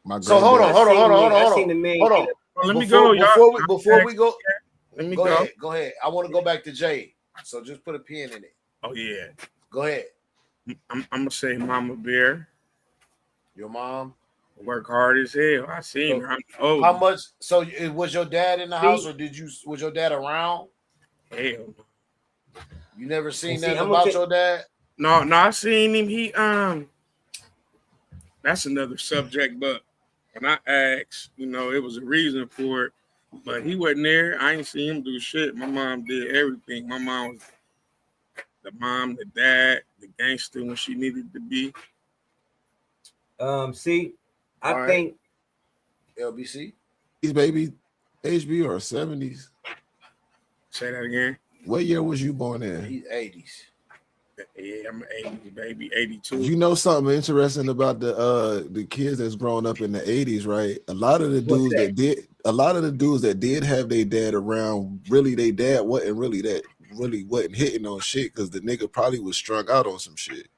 My So hold on. granddad- Hold on. Let me go, y'all. Before we go, Let me go go. ahead. Go ahead. I want to go back to Jay. So just put a pin in it. Oh yeah. Go ahead. I'm gonna say Mama Bear. Your mom work hard as hell. I seen her. I'm old. How much? So was your dad in the house, or was your dad around? Hell. You never seen See, that I'm about gonna your dad? No, I seen him. He that's another subject. But when I asked, it was a reason for it. But he wasn't there. I ain't seen him do shit. My mom did everything. My mom was the mom, the dad, the gangster when she needed to be. See, I All right. think LBC. He's baby HB or 70s. Say that again. What year was you born in? He's 80s. Yeah, I'm 80, baby, 82. You know something interesting about the kids that's growing up in the 80s, right? A lot of the dudes that did have their dad around, really their dad wasn't hitting on shit, because the nigga probably was strung out on some shit.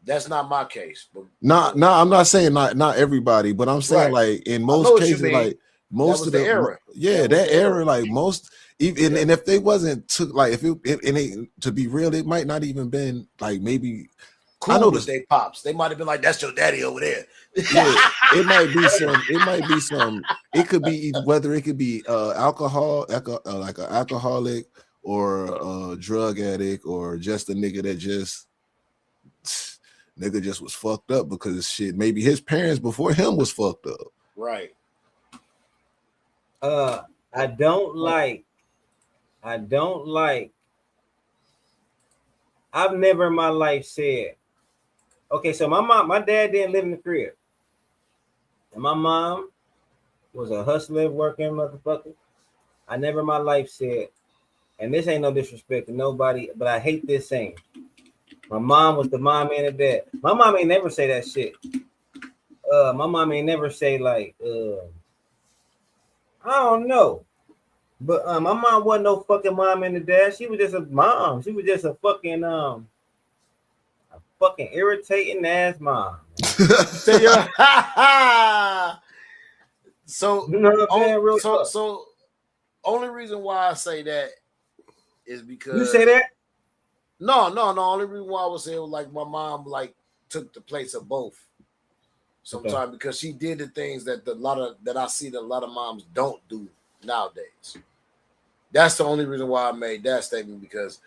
That's not my case. But I'm not saying not everybody, but I'm saying Right. like in know most what you cases, mean. like most That of was the the era. yeah, That was that the era, era. like most, even and if they wasn't took like if it and they, to be real, it might not even been like maybe cool with their pops. They might have been like, "That's your daddy over there." Yeah, it might be some. It could be whether it could be like an alcoholic or a drug addict or just a nigga that just was fucked up because shit. Maybe his parents before him was fucked up. Right. I don't like. I've never in my life said, okay, so my dad didn't live in the crib. And my mom was a hustler, working motherfucker. I never in my life said, and this ain't no disrespect to nobody, but I hate this saying. My mom was the mom and the dad. My mom ain't never say that shit. My mom ain't never say like, I don't know. But my mom wasn't no fucking mom and the dad. She was just a mom. She was just a fucking irritating ass mom. So you know what I'm saying? So only reason why I say that is because you say that. No. Only reason why I was saying like my mom like took the place of both. Sometimes because she did the things that I see that a lot of moms don't do nowadays. That's the only reason why I made that statement, because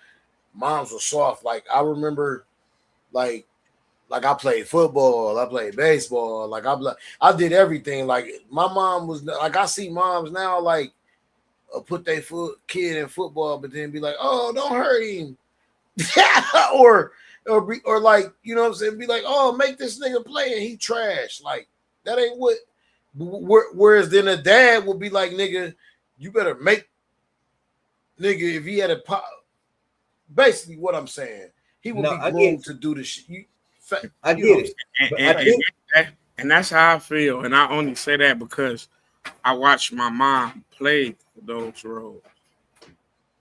moms were soft. Like I remember, like I played football, I played baseball, like I did everything. Like my mom was like, I see moms now like put their kid in football, but then be like, "Oh, don't hurt him," or like, you know what I'm saying? Be like, "Oh, make this nigga play and he trash." Like that ain't what. Whereas then a dad would be like, "Nigga, you better make." Nigga, if he had a pop, basically what I'm saying, he would be groomed to do the shit. I get it. And that's how I feel. And I only say that because I watched my mom play those roles.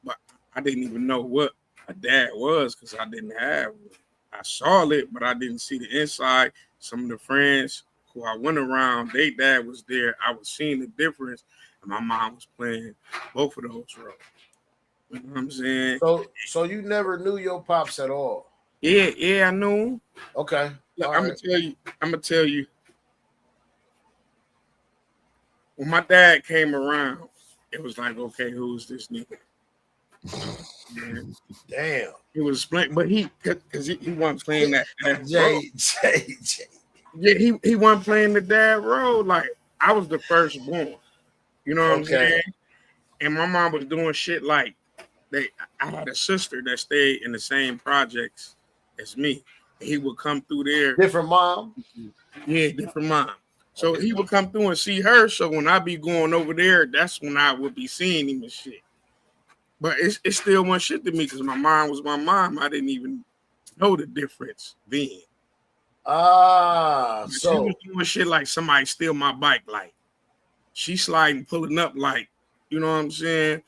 But I didn't even know what a dad was because I didn't have one. I saw it, but I didn't see the inside. Some of the friends who I went around, their dad was there. I was seeing the difference. And my mom was playing both of those roles. You know what I'm saying? So you never knew your pops at all? Yeah, I knew. Okay. I'm gonna tell you. When my dad came around, it was like, okay, who's this nigga? Damn. He was playing, but because he wasn't playing that Jay. Yeah, he wasn't playing the dad role. Like I was the firstborn. You know what I'm saying? And my mom was doing shit like I had a sister that stayed in the same projects as me. He would come through there. Different mom? Yeah, different mom. So he would come through and see her. So when I be going over there, that's when I would be seeing him and shit. But it still wasn't shit to me because my mom was my mom. I didn't even know the difference then. So she was doing shit like somebody steal my bike, like she sliding, pulling up, like, you know what I'm saying,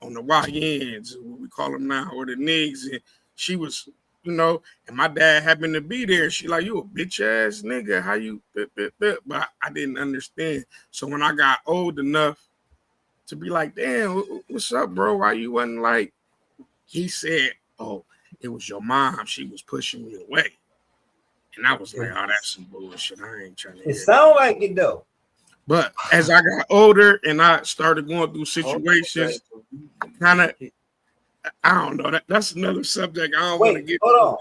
on the YNs, what we call them now, or the niggas, and she was, you know, and my dad happened to be there. She like, "You a bitch ass nigga, how you?" But I didn't understand. So when I got old enough to be like, "Damn, what's up, bro? Why you wasn't like?" He said, "Oh, it was your mom. She was pushing me away." And I was like, "Oh, that's some bullshit. I ain't trying to." It sound like it though. But as I got older and I started going through situations, kind of, I don't know. That's another subject. I don't want to get. Hold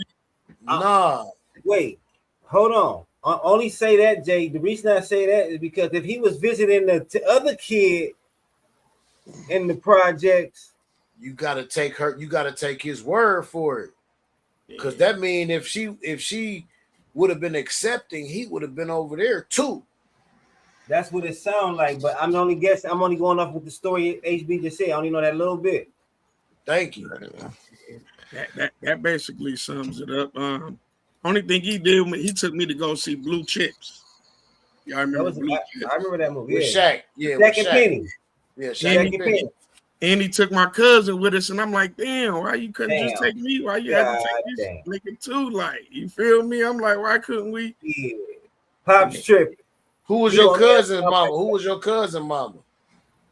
on. Wait, hold on. I only say that, Jay. The reason I say that is because if he was visiting the other kid in the projects, you gotta take her. You gotta take his word for it, because that mean if she would have been accepting, he would have been over there too. That's what it sounds like, but I'm only guessing. I'm only going off with the story HB just said. I only know that little bit. Thank you. That basically sums it up. Only thing he did, he took me to go see Blue Chips. Y'all remember Blue Chips? I remember that movie. With Shaq. Yeah, Shaq and Penny. Yeah, Shaq and Penny. And he took my cousin with us, and I'm like, damn, why you couldn't just take me? Why you had to take this nigga too? Like, you feel me? I'm like, why couldn't we? Yeah. Pop's tripping. Who was your cousin's mama? Who was your cousin mama?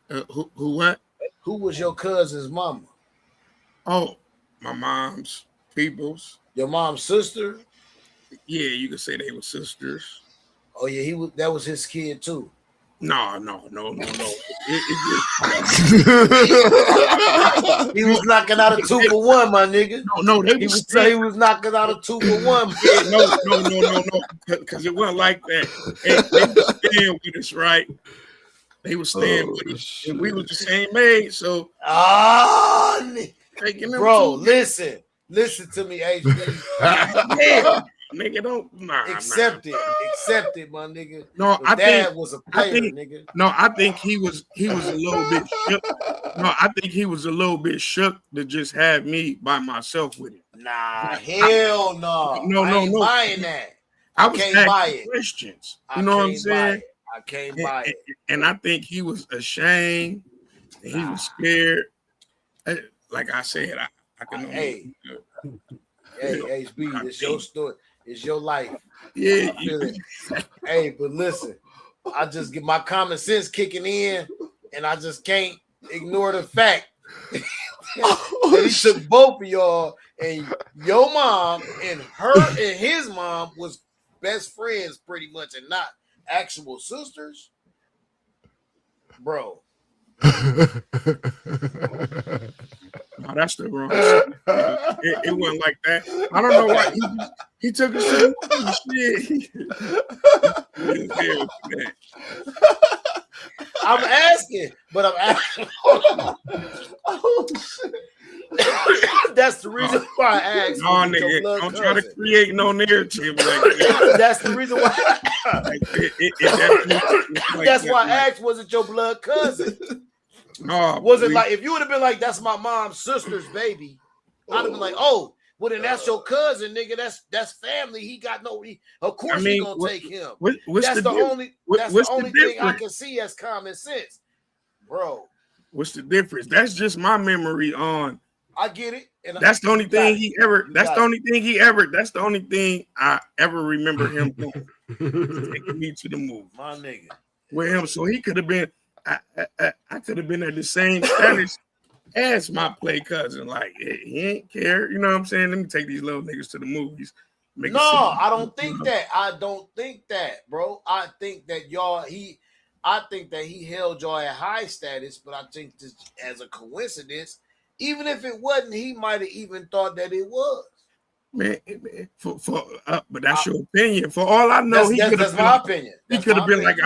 Who what? Who was your cousin's mama? Oh, my mom's people's. Your mom's sister? Yeah, you could say they were sisters. Oh yeah, he was. That was his kid too. No. He was knocking out a 2 for 1, my nigga. No, he was knocking out a 2 for 1. No, because it wasn't like that. They were staying with us, right? They were staying with us, and we was the same age. So, bro, listen to me, HB. Nigga, don't accept it, my nigga. No, I dad was a player, nigga. No, I think he was a little bit shook. No, I think he was a little bit shook to just have me by myself with him. Nah, hell no. No. I ain't buying that. I can't buy it. Questions. You know what I'm saying? I can't buy it. And I think he was ashamed. And he was scared. Like I said, I can only. Hey, HB, it's your story. It's your life. Yeah. Hey, but listen, I just get my common sense kicking in, and I just can't ignore the fact that he took both of y'all, and your mom and his mom was best friends pretty much, and not actual sisters, bro. No, that's the wrong shit. It wasn't like that. I don't know why he took us to the shit. I'm asking, but I'm asking. Oh, shit. That's the reason why I asked. No, nigga, don't try to create no narrative like that. That's the reason why. That's why I asked. Was it your blood cousin? No, was it like if you would have been like, that's my mom's sister's baby? I'd have been like, oh, well then that's your cousin, nigga. That's family. He got no. Of course, he gonna take him. That's the only thing I can see as common sense, bro. What's the difference? That's just my memory on. I get it. And that's the only thing he ever. That's the only thing he ever. That's the only thing I ever remember him doing. Taking me to the movie, my nigga. With him, so he could have been. I could have been at the same status as my play cousin. Like he ain't care. You know what I'm saying? Let me take these little niggas to the movies. No, I don't think that. I don't think that, bro. I think that I think that he held y'all at high status, but I think this as a coincidence, even if it wasn't, he might have even thought that it was. Man, but that's your opinion. For all I know, that's my opinion. He could have been like,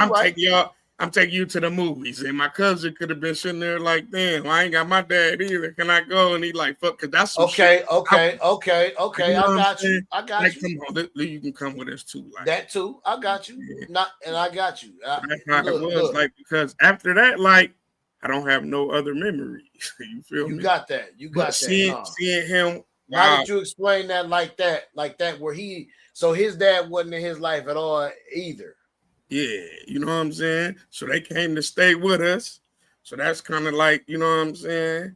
I'm taking you to the movies, and my cousin could have been sitting there like, damn, I ain't got my dad either. Can I go? And he like, fuck, cause that's some shit. Okay. You know I got you. I got like, you. Come on, you can come with us too. Like that too. I got you. Yeah. I got you. That's how it was. Like, because after that, like, I don't have no other memories. You feel me? You got that. Seeing him. How did you explain that like that, where his dad wasn't in his life at all either? Yeah, you know what I'm saying? So they came to stay with us. So that's kind of like, you know what I'm saying?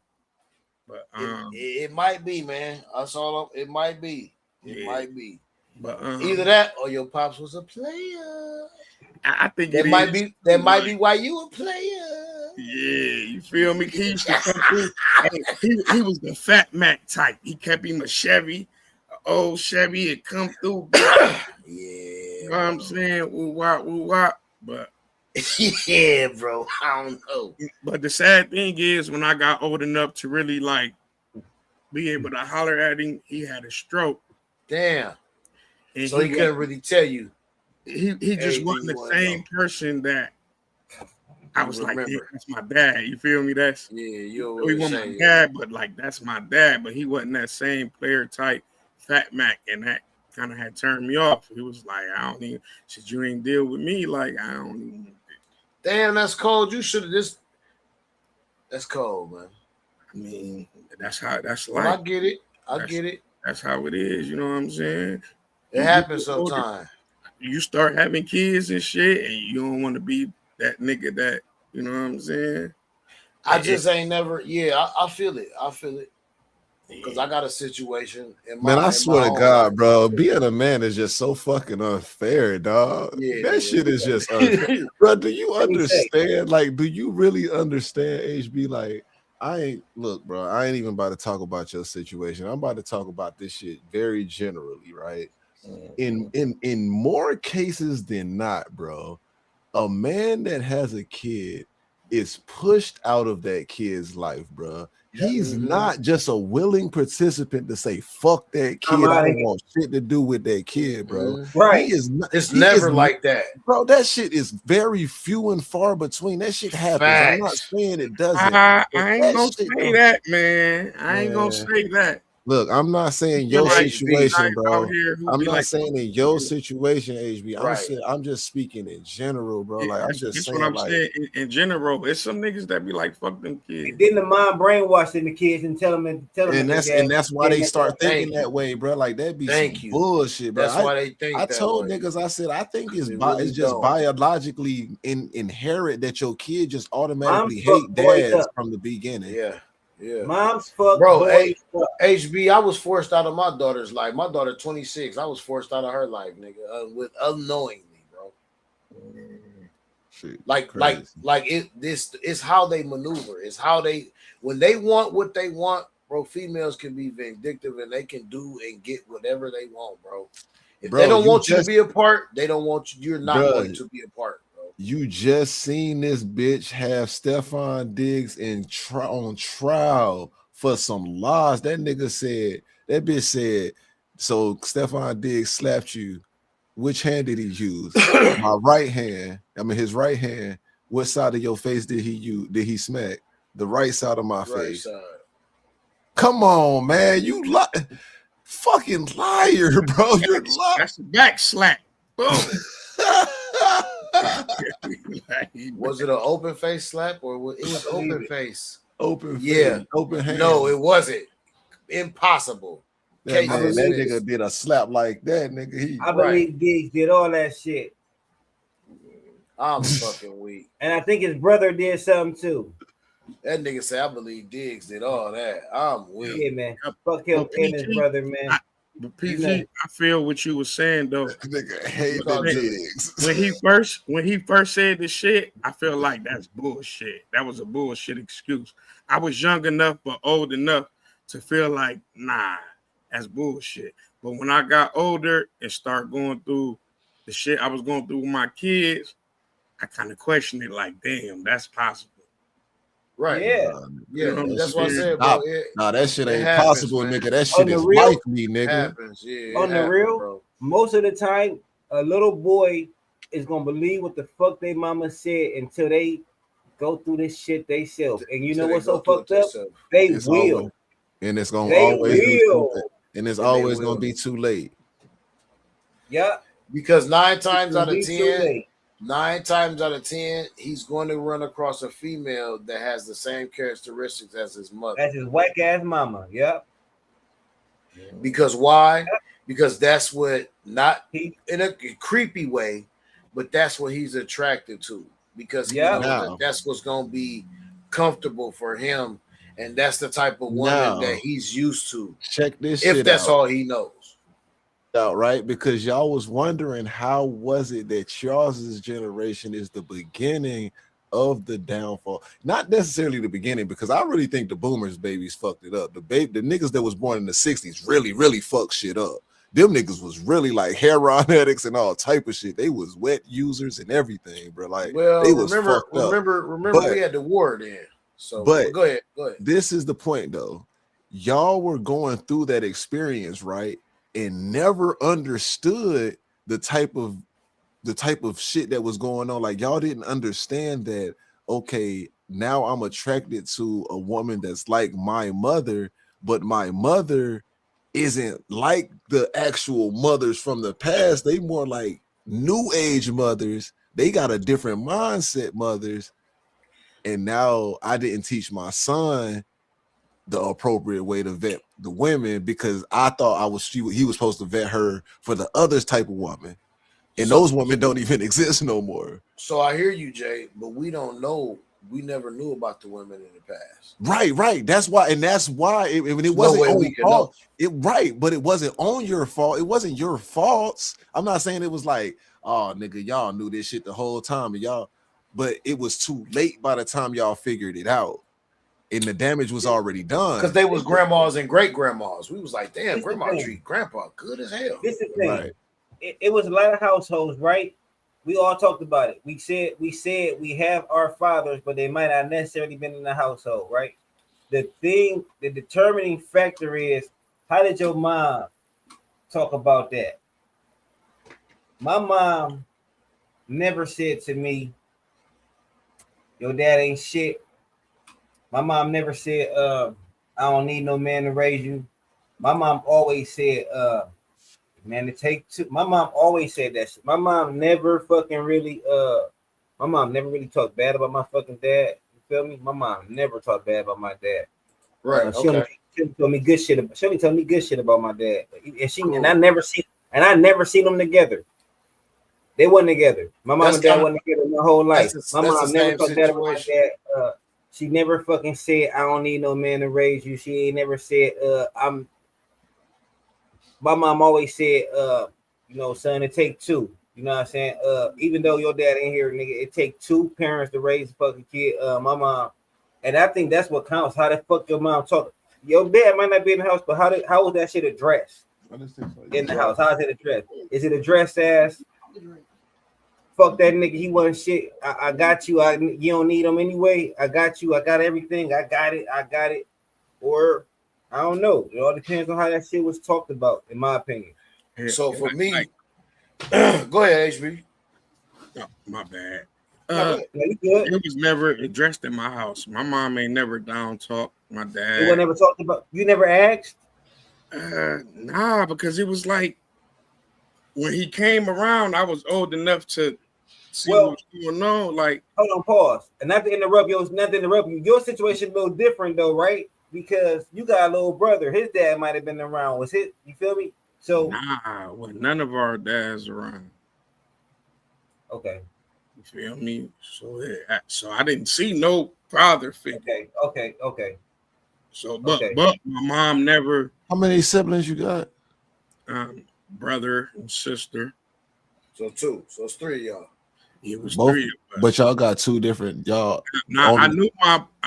But it might be, man. That's all. It might be. It might be. But either that or your pops was a player. I think that might be. That might be why you a player. Yeah, you feel me? He used to come through. He was the Fat Mac type. He kept him a Chevy, an old Chevy. It come through. You know what I'm saying? Woo-wop. But yeah, bro. I don't know. But the sad thing is, when I got old enough to really like be able to holler at him, he had a stroke. Damn. And so he couldn't really tell you. He just wasn't the same person that I was like, yeah, that's my dad. You feel me? That's he wasn't my dad, but like that's my dad. But he wasn't that same player type, Fat Mac, and that kind of had turned me off. He was like, I don't even. Since you ain't deal with me, like I don't even. Damn, that's cold. You should have just. That's cold, man. I mean, that's life. I get it. I get it. That's how it is. You know what I'm saying? It happens sometimes. You start having kids and shit, and you don't want to be that nigga that, you know what I'm saying? I just ain't never, I feel it. Because I got a situation. I swear to God, bro, being a man is just so fucking unfair, dog. That shit is just unfair. Bro, do you understand? Like, do you really understand, HB? Like, look, bro, I ain't even about to talk about your situation. I'm about to talk about this shit very generally, right? in more cases than not, bro, a man that has a kid is pushed out of that kid's life, bro. He's not just a willing participant to say, fuck that kid. I don't want shit to do with that kid, bro. Right. He is not, It's never like that. Bro, that shit is very few and far between. That shit happens. Facts. I'm not saying it doesn't. I ain't gonna say that, man. I ain't gonna say that. Look, I'm not saying your like situation, out bro. here who I'm be not like- saying in your situation, HB. I'm Right. saying I'm just speaking in general, bro. Yeah, Like I'm that's just what saying, I'm like, saying in general. It's some niggas that be like, fuck them kids. Then the mom brainwashing the kids and tell them and that's why they start thinking that way, bro. Like that be some bullshit, bro. That's why they think I that told way. niggas, I said I think it's They really it's just don't. biologically inherent that your kid just automatically Moms hate fuck boys dads up. from the beginning. Yeah. Yeah. Moms fuck Bro, boys up. HB, I was forced out of my daughter's life. My daughter 26. I was forced out of her life, nigga, with unknowingly, bro. Shit, Like it's how they maneuver. It's how they when they want what they want, bro. Females can be vindictive and they can do and get whatever they want, bro. If Bro, they don't you want you to just- be a part, they don't want you. You're not Bro. going to be a part, bro. You just seen this bitch have Stephon Diggs on trial for some lies. That bitch said, so Stephon Diggs slapped you. Which hand did he use? My right hand. I mean, his right hand. What side of your face did he use? Did he smack? The right side of my Right face. side. Come on, man. You fucking liar, bro. You're lying. That's a back slap. Boom. Was it an open face slap or it was open face? Open Yeah. face, open hand. No, it wasn't. Impossible. That, Case man, that dismissed. nigga did a slap like that, nigga. I believe Diggs did all that shit. I'm fucking weak. And I think his brother did something too. That nigga said, I believe Diggs did all that. I'm weak. Yeah, man. Fuck him Well, and his PG, brother, man. But PG, I feel what you were saying though. Nigga hate When- Diggs. when he first said this shit, I feel like that's bullshit. That was a bullshit excuse. I was young enough but old enough to feel like, nah, that's bullshit. But when I got older and started going through the shit I was going through with my kids, I kind of questioned it like, damn, that's possible. Right. Yeah. Yeah. That's what I said, Nah, bro. nah, that shit it ain't happens, possible, man. nigga. That On shit the is real, likely, nigga. Happens. Yeah. On the real, most of the time, a little boy is gonna believe what the fuck they mama said until they go through this shit themselves. And you know what's so fucked up? They It's will. always- and it's gonna They always be too will. late. And it's And they always will. gonna be too late. Yeah. Because 9 times out of Be too 10, late. 9 times out of 10, he's going to run across a female that has the same characteristics as his mother. That's his whack ass mama. Yep. Because why? Because that's what, not in a creepy way, but that's what he's attracted to. Because he knows that that's what's going to be comfortable for him, and that's the type of woman Now, that he's used to. Check this If shit that's out. all he knows. Out, right? Because y'all was wondering how was it that Charles's generation is the beginning of the downfall. Not necessarily the beginning, because I really think the boomers babies fucked it up. The niggas that was born in the 60s really fucked shit up. Them niggas was really like heroin addicts and all type of shit. They was wet users and everything, bro. Like Well, they was remember, fucked up. remember, But- we had the war then. So but go ahead. This is the point though. Y'all were going through that experience, right? And never understood the type of shit that was going on. Like y'all didn't understand that, okay, now I'm attracted to a woman that's like my mother, but my mother isn't like the actual mothers from the past. They more like new age mothers. They got a different mindset mothers. And now I didn't teach my son the appropriate way to vet the women because I thought he was supposed to vet her for the other type of woman. And those women don't even exist no more. So I hear you, Jay, but we don't know. We never knew about the women in the past. Right. That's why it There's wasn't no way on we can fault. know. But it wasn't on your fault. It wasn't your faults. I'm not saying it was like, oh nigga, y'all knew this shit the whole time, and y'all, but it was too late by the time y'all figured it out. and the damage was already done. Because they was grandmas and great grandmas. We was like, damn, grandma treat grandpa good as hell. This is the thing. Right. It was a lot of households, right? We all talked about it. We said we have our fathers, but they might not necessarily been in the household, right? The determining factor is, how did your mom talk about that? My mom never said to me, your dad ain't shit. My mom never said, I don't need no man to raise you. My mom always said, man, to take two. My mom always said that shit. My mom never really talked bad about my fucking dad. You feel me? My mom never talked bad about my dad. Right. She only told me good shit. She only told me good shit about my dad. And I never seen them together. They wasn't together. My mom and dad wasn't together my whole life. My mom never talked bad about my dad. She never fucking said, I don't need no man to raise you. She ain't never said, my mom always said, son, it take two. You know what I'm saying? Even though your dad ain't here, nigga, it take two parents to raise a fucking kid. My mom, and I think that's what counts. How the fuck your mom talk? Your dad might not be in the house, but how was that shit addressed in the house? How is it addressed? Is it addressed as fuck that nigga? He wasn't shit. I got you. You don't need him anyway. I got you. I got everything. I got it. Or I don't know. It all depends on how that shit was talked about, in my opinion. So for me, go ahead, HB. Oh, my bad. It was never addressed in my house. My mom ain't never down talk. My dad. It was never talked about. You never asked? Nah, because it was like when he came around, I was old enough to see what's going on. Like, hold on, pause. And not to interrupt you. Your situation a little different though, right? Because you got a little brother. His dad might have been around. You feel me? So none of our dads around. Okay. You feel me? So I didn't see no father figure. Okay. So but my mom never. How many siblings you got? Brother and sister. So two. So it's three of y'all. It was Both, 3 of us. but y'all got two different y'all. Now I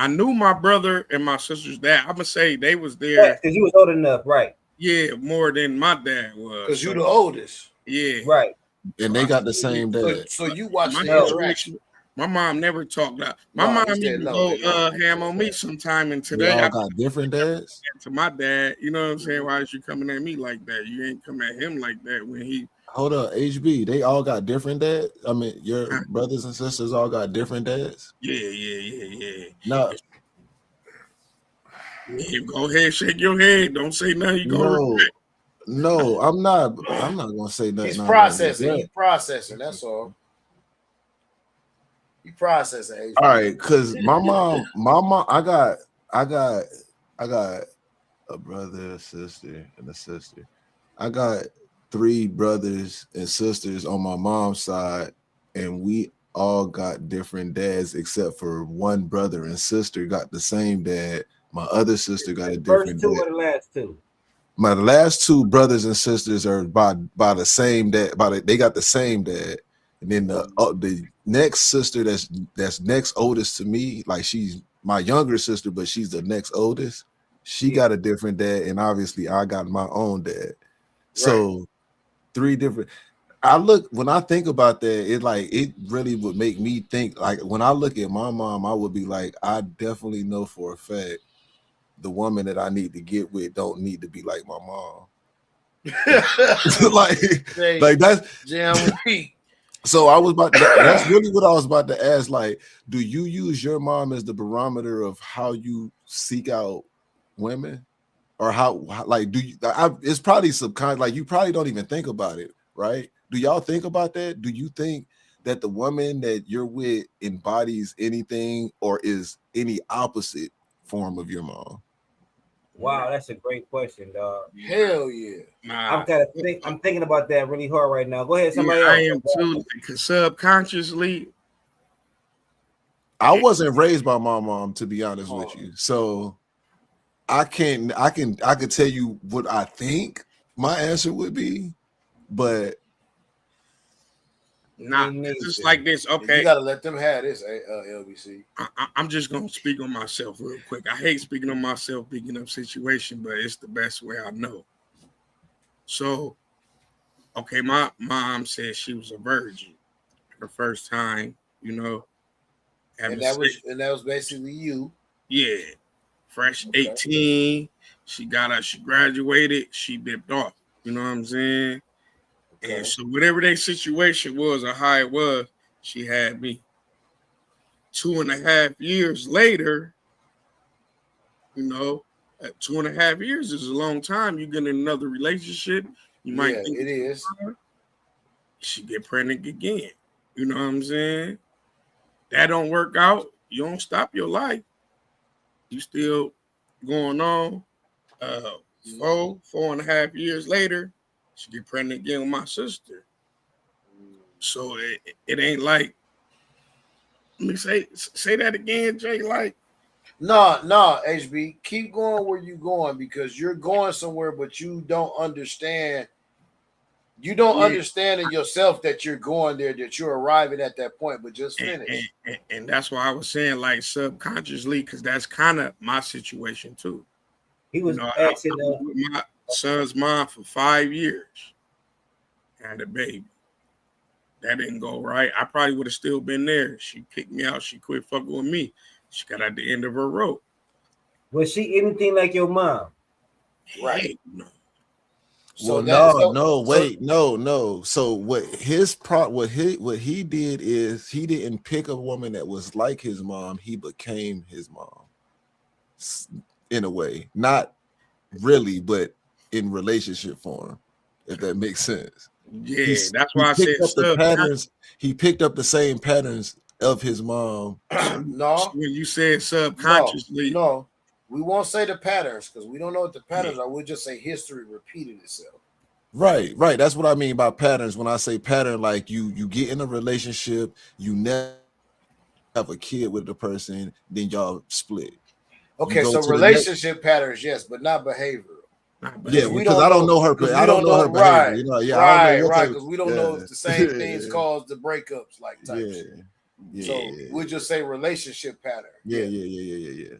knew my brother and my sister's dad. I'm gonna say they was there because you was old enough, right? Yeah, more than my dad was. Because you the oldest. Yeah, right. And they got the same dad. So you watch my the interaction. My mom never talked that. My mom used to go ham on me sometime, and today I got different dads. To my dad, you know what I'm saying? Why is you coming at me like that? You ain't come at him like that when he. Hold up, HB. They all got different dads. I mean, your brothers and sisters all got different dads. Yeah. No. Yeah, go ahead, shake your head. Don't say nothing. You gonna regret. No, I'm not gonna say nothing. He's processing. He's processing. That's all. You processing. HB. All right, because my mom, I got a brother, a sister, and a sister. I got 3 brothers and sisters on my mom's side, and we all got different dads except for one brother and sister got the same dad. My other sister got a different dad. First 2 dad. or the last 2? My last 2 brothers and sisters are by the same dad. They got the same dad, and then the next sister that's next oldest to me, like she's my younger sister, but she's the next oldest. She got a different dad, and obviously I got my own dad. Right. So 3 different. When I think about that, it really would make me think. Like when I look at my mom, I would be like, I definitely know for a fact the woman that I need to get with don't need to be like my mom. like that's so I was about that's really what I was about to ask. Like, do you use your mom as the barometer of how you seek out women, or how like do you? It's probably subconscious. Like you probably don't even think about it, right? Do y'all think about that? Do you think that the woman that you're with embodies anything or is any opposite form of your mom? Wow, that's a great question, dog. Hell yeah. I'm thinking about that really hard right now. Go ahead, somebody else. I am too, because subconsciously. I wasn't raised by my mom, to be honest with you. So I could tell you what I think my answer would be, but Nah, it's just like this. Okay, you gotta let them have this, LBC. I'm just gonna speak on myself real quick. I hate speaking on myself, picking up situation, but it's the best way I know. So, okay, my mom said she was a virgin her first time, you know. And that was basically you. Yeah, fresh 18. She graduated, she dipped off. You know what I'm saying? Okay. And so whatever their situation was or how it was, she had me. 2.5 years later, you know, at 2.5 years is a long time. You get in another relationship, you might think it is. She get pregnant again. You know what I'm saying? That don't work out. You don't stop your life. You still going on. 4.5 years later, she get pregnant again with my sister. So it ain't like, let me say that again, Jay. Like, no, HB, keep going where you going because you're going somewhere, but you don't understand. You don't understand in yourself that you're going there, that you're arriving at that point, but just finish. And that's why I was saying, like, subconsciously, because that's kind of my situation too. He was I was with my son's mom for 5 years. Had a baby. That didn't go right. I probably would have still been there. She kicked me out. She quit fucking with me. She got at the end of her rope. Was she anything like your mom? Right. No. So no. So what he did is he didn't pick a woman that was like his mom. He became his mom in a way, not really, but in relationship form, if that makes sense. Yeah, that's why I said the patterns. He picked up the same patterns of his mom. No, when you said subconsciously, no. We won't say the patterns because we don't know what the patterns are. We'll just say history repeated itself. Right. That's what I mean by patterns. When I say pattern, like you get in a relationship, you never have a kid with the person, then y'all split. Okay, so relationship patterns, yes, but not behavioral. Yeah, because I don't know her. I don't know her behavior. Right, you know, yeah, right. Because we don't know if the same things cause the breakups, like type shit. Yeah, so we'll just say relationship pattern. Yeah.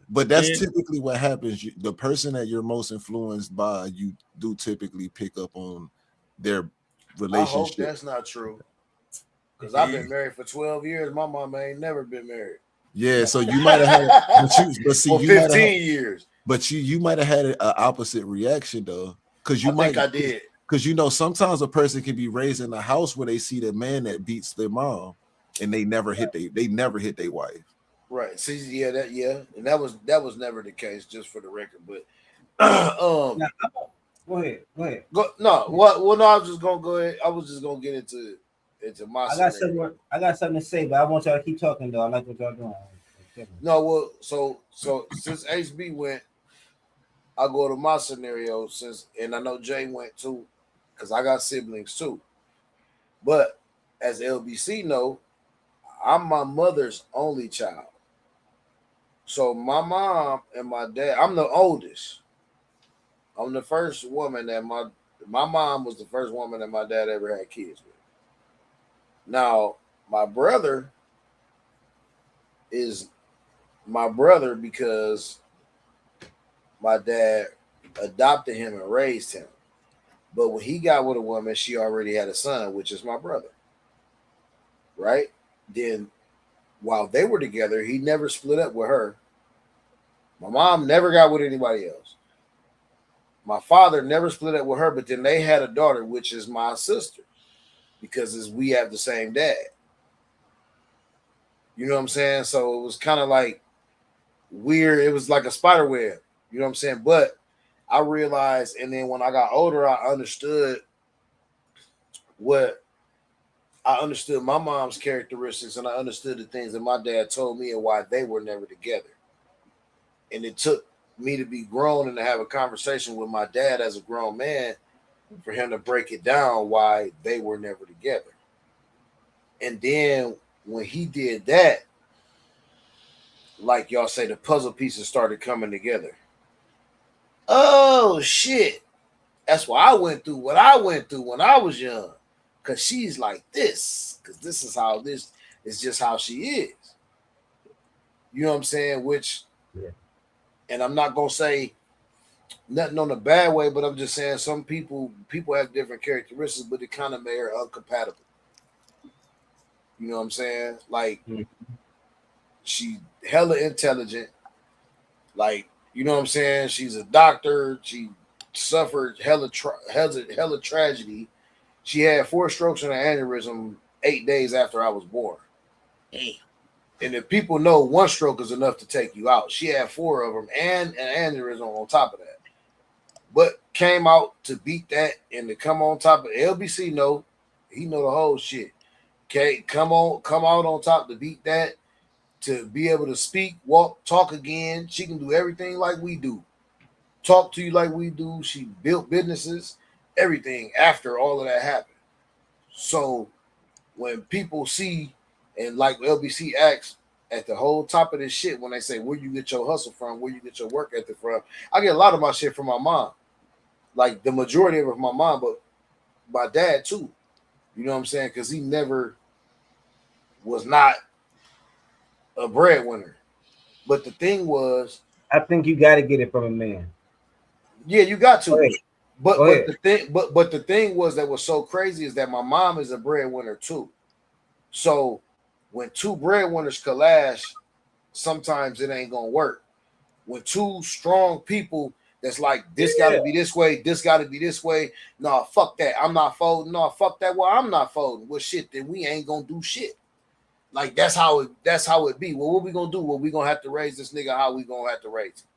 But that's typically what happens. The person that you're most influenced by, you do typically pick up on their relationship. I hope that's not true. Because I've been married for 12 years. My mama ain't never been married. Yeah, so you might have had, but see, for 15 years. But you might have had an opposite reaction though, because I did. Because sometimes a person can be raised in a house where they see the man that beats their mom. And they never hit their wife. Right. See, and that was never the case, just for the record. But go ahead. No, I was just gonna go ahead. I was just gonna get into my. I got something to say, but I want y'all to keep talking though. I like what y'all doing. No, so since HB went, I'll go to my scenario and I know Jay went too, because I got siblings too. But as LBC know, I'm my mother's only child. So my mom and my dad, I'm the oldest. I'm the first woman that my mom was the first woman that my dad ever had kids with. Now, my brother is my brother because my dad adopted him and raised him. But when he got with a woman, she already had a son, which is my brother. Right? Then while they were together, he never split up with her. My mom never got with anybody else. My father never split up with her, but then they had a daughter, which is my sister, because we have the same dad. You know what I'm saying? So it was kind of like weird. It was like a spider web. You know what I'm saying? But I realized, and then when I got older, I understood my mom's characteristics, and I understood the things that my dad told me and why they were never together. And it took me to be grown and to have a conversation with my dad as a grown man for him to break it down why they were never together. And then when he did that, like y'all say, the puzzle pieces started coming together. Oh, shit. That's why I went through what I went through when I was young. because she's like this, because this is how this is just how she is. You know what I'm saying? Which, and I'm not gonna say nothing on a bad way, but I'm just saying some people have different characteristics, but it kind of made her incompatible. You know what I'm saying? Like, she hella intelligent. Like, you know what I'm saying? She's a doctor. She suffered hella tragedy. She had 4 strokes and an aneurysm 8 days after I was born. Damn. And if people know 1 stroke is enough to take you out, she had 4 of them and an aneurysm on top of that. But came out to beat that and to come on top of LBC. No, he know the whole shit. Okay, come out on top to beat that, to be able to speak, walk, talk again. She can do everything like we do. Talk to you like we do. She built businesses, everything after all of that happened. So when people see, and like LBC asks at the whole top of this shit, when they say, where you get your hustle from, where you get your work ethic from, I get a lot of my shit from my mom. Like the majority of it from my mom, but my dad too. You know what I'm saying? Because he never was not a breadwinner. But the thing was, I think you got to get it from a man. Yeah, you got to. But ahead. The thing was that was so crazy is that my mom is a breadwinner too. So when 2 breadwinners clash, sometimes it ain't gonna work. When 2 strong people that's like, this gotta be this way, this gotta be this way. No, fuck that. I'm not folding. No, fuck that. Well, I'm not folding. Well, shit, then we ain't gonna do shit. Like that's how it be. Well, what we gonna do? Well, we gonna have to raise this nigga. How we gonna have to raise him?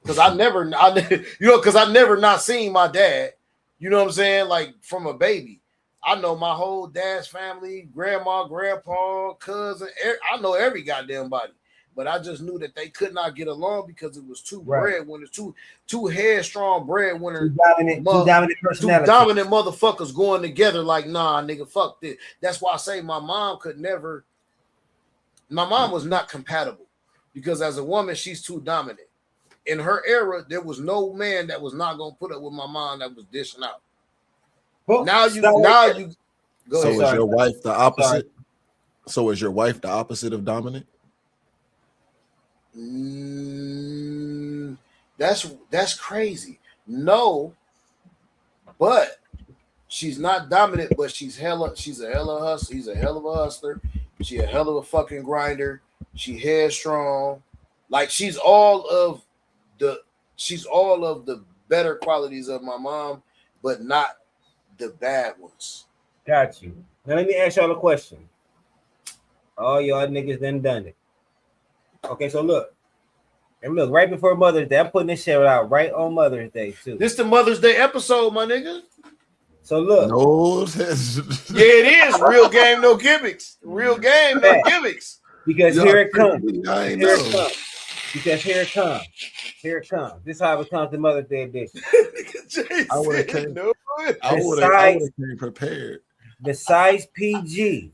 Because I never not seen my dad. You know what I'm saying? Like from a baby. I know my whole dad's family, grandma, grandpa, cousin. I know every goddamn body. But I just knew that they could not get along because it was 2 breadwinners, two headstrong breadwinners, two dominant personalities, 2 dominant motherfuckers going together. Like, nah, nigga, fuck this. That's why I say my mom could never. My mom was not compatible because as a woman, she's too dominant. In her era, there was no man that was not gonna put up with my mom that was dishing out. Now you go ahead. So is your wife the opposite? So is your wife the opposite of dominant? That's crazy. No, but she's not dominant, but she's a hella hustler. He's a hell of a hustler. She a hell of a fucking grinder. She headstrong. Like she's all of the better qualities of my mom, but not the bad ones. Got you. Now let me ask y'all a question. All y'all niggas done it. Okay, so look, right before Mother's Day, I'm putting this shit out right on Mother's Day too. This the Mother's Day episode, my nigga. So look, yeah, it is real game, no gimmicks. Real game, no gimmicks. Because here it comes. Because here it comes. Here it comes. This is how it comes to Mother's Day edition. I would have came prepared. Besides PG,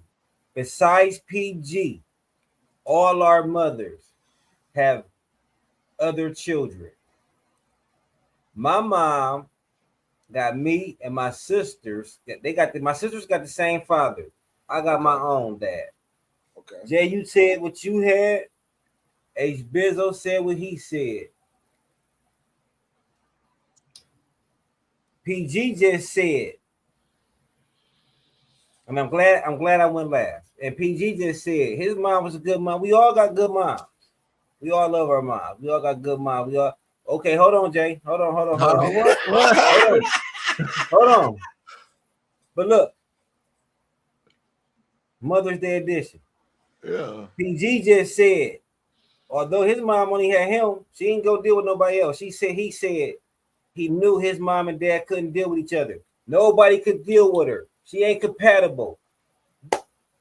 all our mothers have other children. My mom got me and my sisters. My sisters got the same father. I got my own dad. Okay. Jay, you said what you had. H. Bizzo said what he said. PG just said, and I'm glad I went last. And PG just said his mom was a good mom. We all got good moms. We all love our moms. We all got good moms. We all okay. Hold on, Jay. Hold on. Hold on. But look, Mother's Day edition. Yeah. PG just said, although his mom only had him, she didn't go deal with nobody else. He said he knew his mom and dad couldn't deal with each other. Nobody could deal with her. She ain't compatible.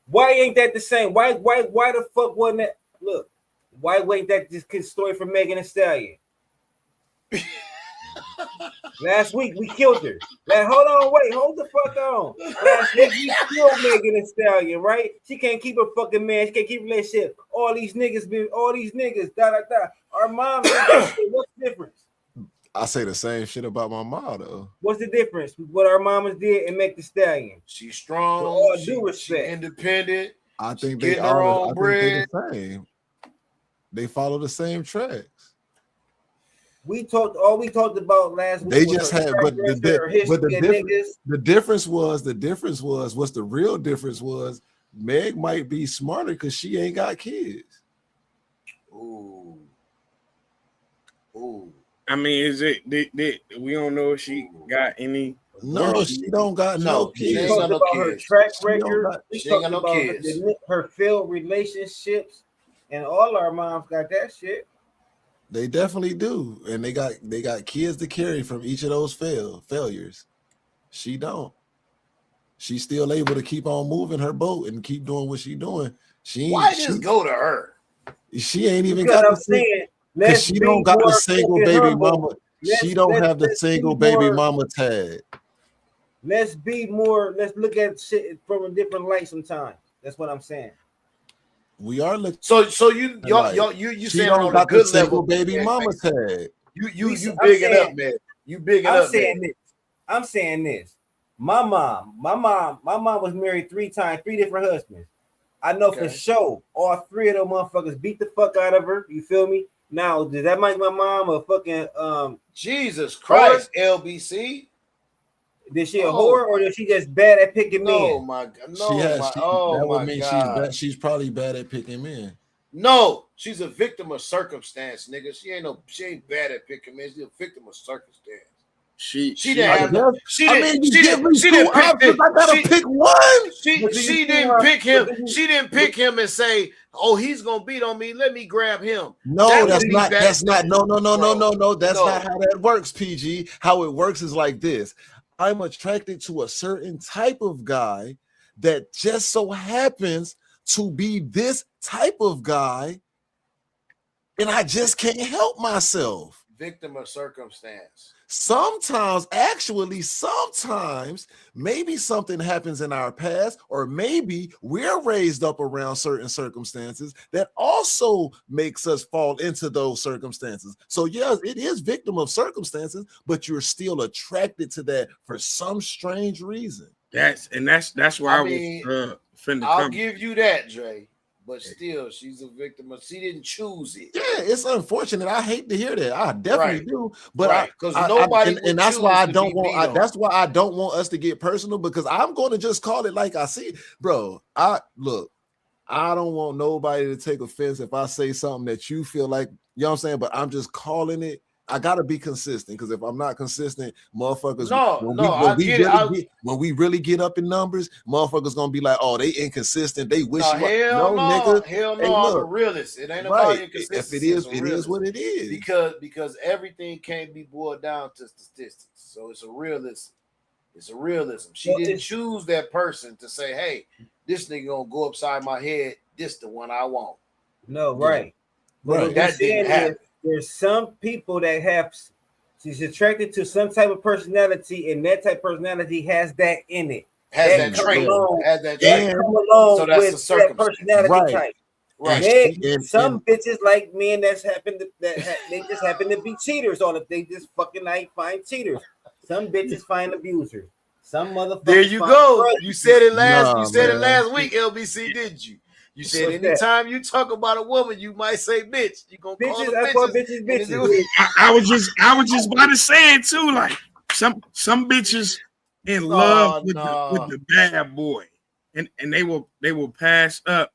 Why ain't that the same? Why the fuck wasn't that? Look, why wasn't that this kid's story for Megan Thee Stallion? Last week we killed her. Hold the fuck on. Last week we killed Megan Thee Stallion, right? She can't keep her fucking man. She can't keep a relationship. All these niggas, Our mom, what's the difference? I say the same shit about my mom though. What's the difference with what our mamas did and Meg Thee Stallion? She's strong. With all she, due respect. She independent. I think She they getting her all. own I bread. think they the same. They follow the same tracks. We talked about last week. They was just her had, track but record, her history of niggas. the difference was what's the real difference was Meg might be smarter because she ain't got kids. Ooh. I mean, is it? We don't know if she got any. No, she don't got no She kids. talked about her track record. She She ain't talked got no about kids. her failed relationships, and all our moms got that shit. They definitely do, and they got kids to carry from each of those failures. She don't. She's still able to keep on moving her boat and keep doing what she's doing. Why just go to her? She ain't even Because got I'm saying, because let's she be don't got more the single fucking baby humble. mama. Let's- She don't let's- have the let's single be baby more- mama tag. Let's be more. Let's look at shit from a different light sometimes. That's what I'm saying. We are looking. So you Like, you she saying don't on a got the good single level, baby man, mama man. tag. You I'm big it saying- up, man. You big it I'm up, saying man. this. I'm saying this. My mom was married 3 times, 3 different husbands. I know for Okay. sure all 3 of them motherfuckers beat the fuck out of her. You feel me? Now, did that make my mom a fucking Jesus Christ, LBC? Did she a Oh. whore or is she just bad at picking No, men? my God. She has. my, She, oh that would my mean God. she's probably bad at picking men. No, she's a victim of circumstance, nigga. She ain't bad at picking men. She's a victim of circumstance. She didn't have no. She didn't. She didn't. She didn't pick him. I gotta pick one. She didn't pick him. She didn't pick him and say, "Oh, he's gonna beat on me. Let me grab him." No, That that's would be not. bad. That's not. No. That's No. not how that works, PG. How it works is like this. I'm attracted to a certain type of guy that just so happens to be this type of guy, and I just can't help myself. Victim of circumstance. Sometimes, maybe something happens in our past, or maybe we're raised up around certain circumstances that also makes us fall into those circumstances. So, yes, it is victim of circumstances, but you're still attracted to that for some strange reason. That's why I mean, was finna I'll come. give you that, Dre. But still, she's a victim of. She didn't choose it. Yeah, it's unfortunate. I hate to hear that. I definitely Right. do. But Right, 'cause nobody would and that's choose why I to don't be want. beat on. That's why I don't want us to get personal, because I'm going to just call it like I see it, bro. I don't want nobody to take offense if I say something that you feel like, you know what I'm saying. But I'm just calling it. I gotta be consistent, because if I'm not consistent, motherfuckers. When we really get up in numbers, motherfuckers gonna be like, "Oh, they inconsistent. They wish." No, hell no, nigga. hell no. Hey, I'm a look, realist. It ain't about right. inconsistency. If it is, it's a it is realist. what it is. Because everything can't be boiled down to statistics. So it's a realism. It's a realism. She didn't choose that person to say, "Hey, this nigga gonna go upside my head. This the one I want." No, right. Right. What That I'm saying didn't happen. is there's some people that have she's attracted to some type of personality, and that type of personality has that in it. Has that come trait. along- Has that that trait. come along So that's with the that circumstance. personality Right. type. Right. Some bitches like men they just happen to be cheaters on it. They just fucking like find cheaters. Some bitches find abusers. Some motherfuckers. There you find go. brothers. You said it last. Nah, you said it man. last week, LBC, didn't you? You said What's that? anytime you talk about a woman, you might say bitch. You gonna call Bitches, them I call bitches. bitches. I was just about to say it too. Like some bitches in love with the bad boy, and they will pass up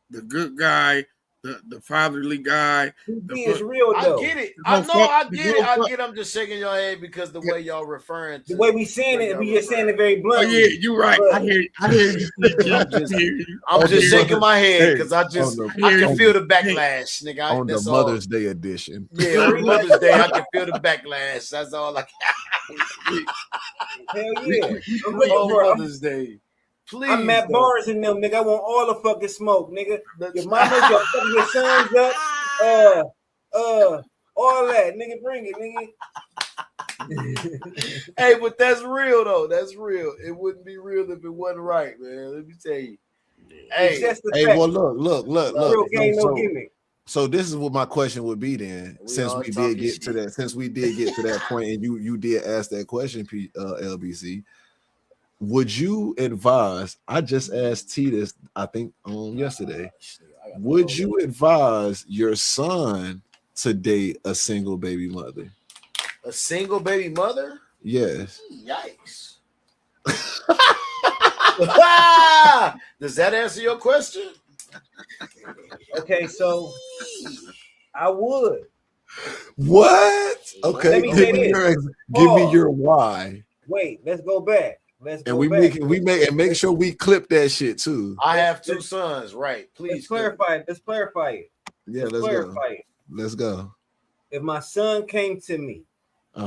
the good guy, the fatherly guy. He is real though. I get it. The I whole know. fuck- I the get it. whole I fuck- get. I'm just shaking your head because the way y'all referring to The way we saying it, we just saying it very Oh bluntly. yeah, you're right. I hear you. I'm just shaking my head because I can feel the backlash, nigga. On the That's all. Mother's Day edition. Yeah, on Mother's Day, I can feel the backlash. That's all I can. Hell yeah. I'm On looking for Mother's Day. Please. I'm Matt though. Barnes in them, nigga. I want all the fucking smoke, nigga. Your mama, your sons up, all that, nigga. Bring it, nigga. Hey, but that's real though. That's real. It wouldn't be real if it wasn't right, man. Let me tell you. Hey, It's just the Hey, fact. well, look. Real game, no gimmick. So this is what my question would be then, since we did get to that point, and you did ask that question, LBC. Would you advise? I just asked T this, I think, yesterday. Would you advise your son to date a single baby mother? A single baby mother? Yes. Yikes. Does that answer your question? Okay, so I would. What? Okay, Let me say give me your why. Wait, let's go back. Make sure we clip that shit too. I have two sons, right? Please clarify it. Let's clarify it. Yeah, let's clarify go. it. Let's go. If my son came to me, he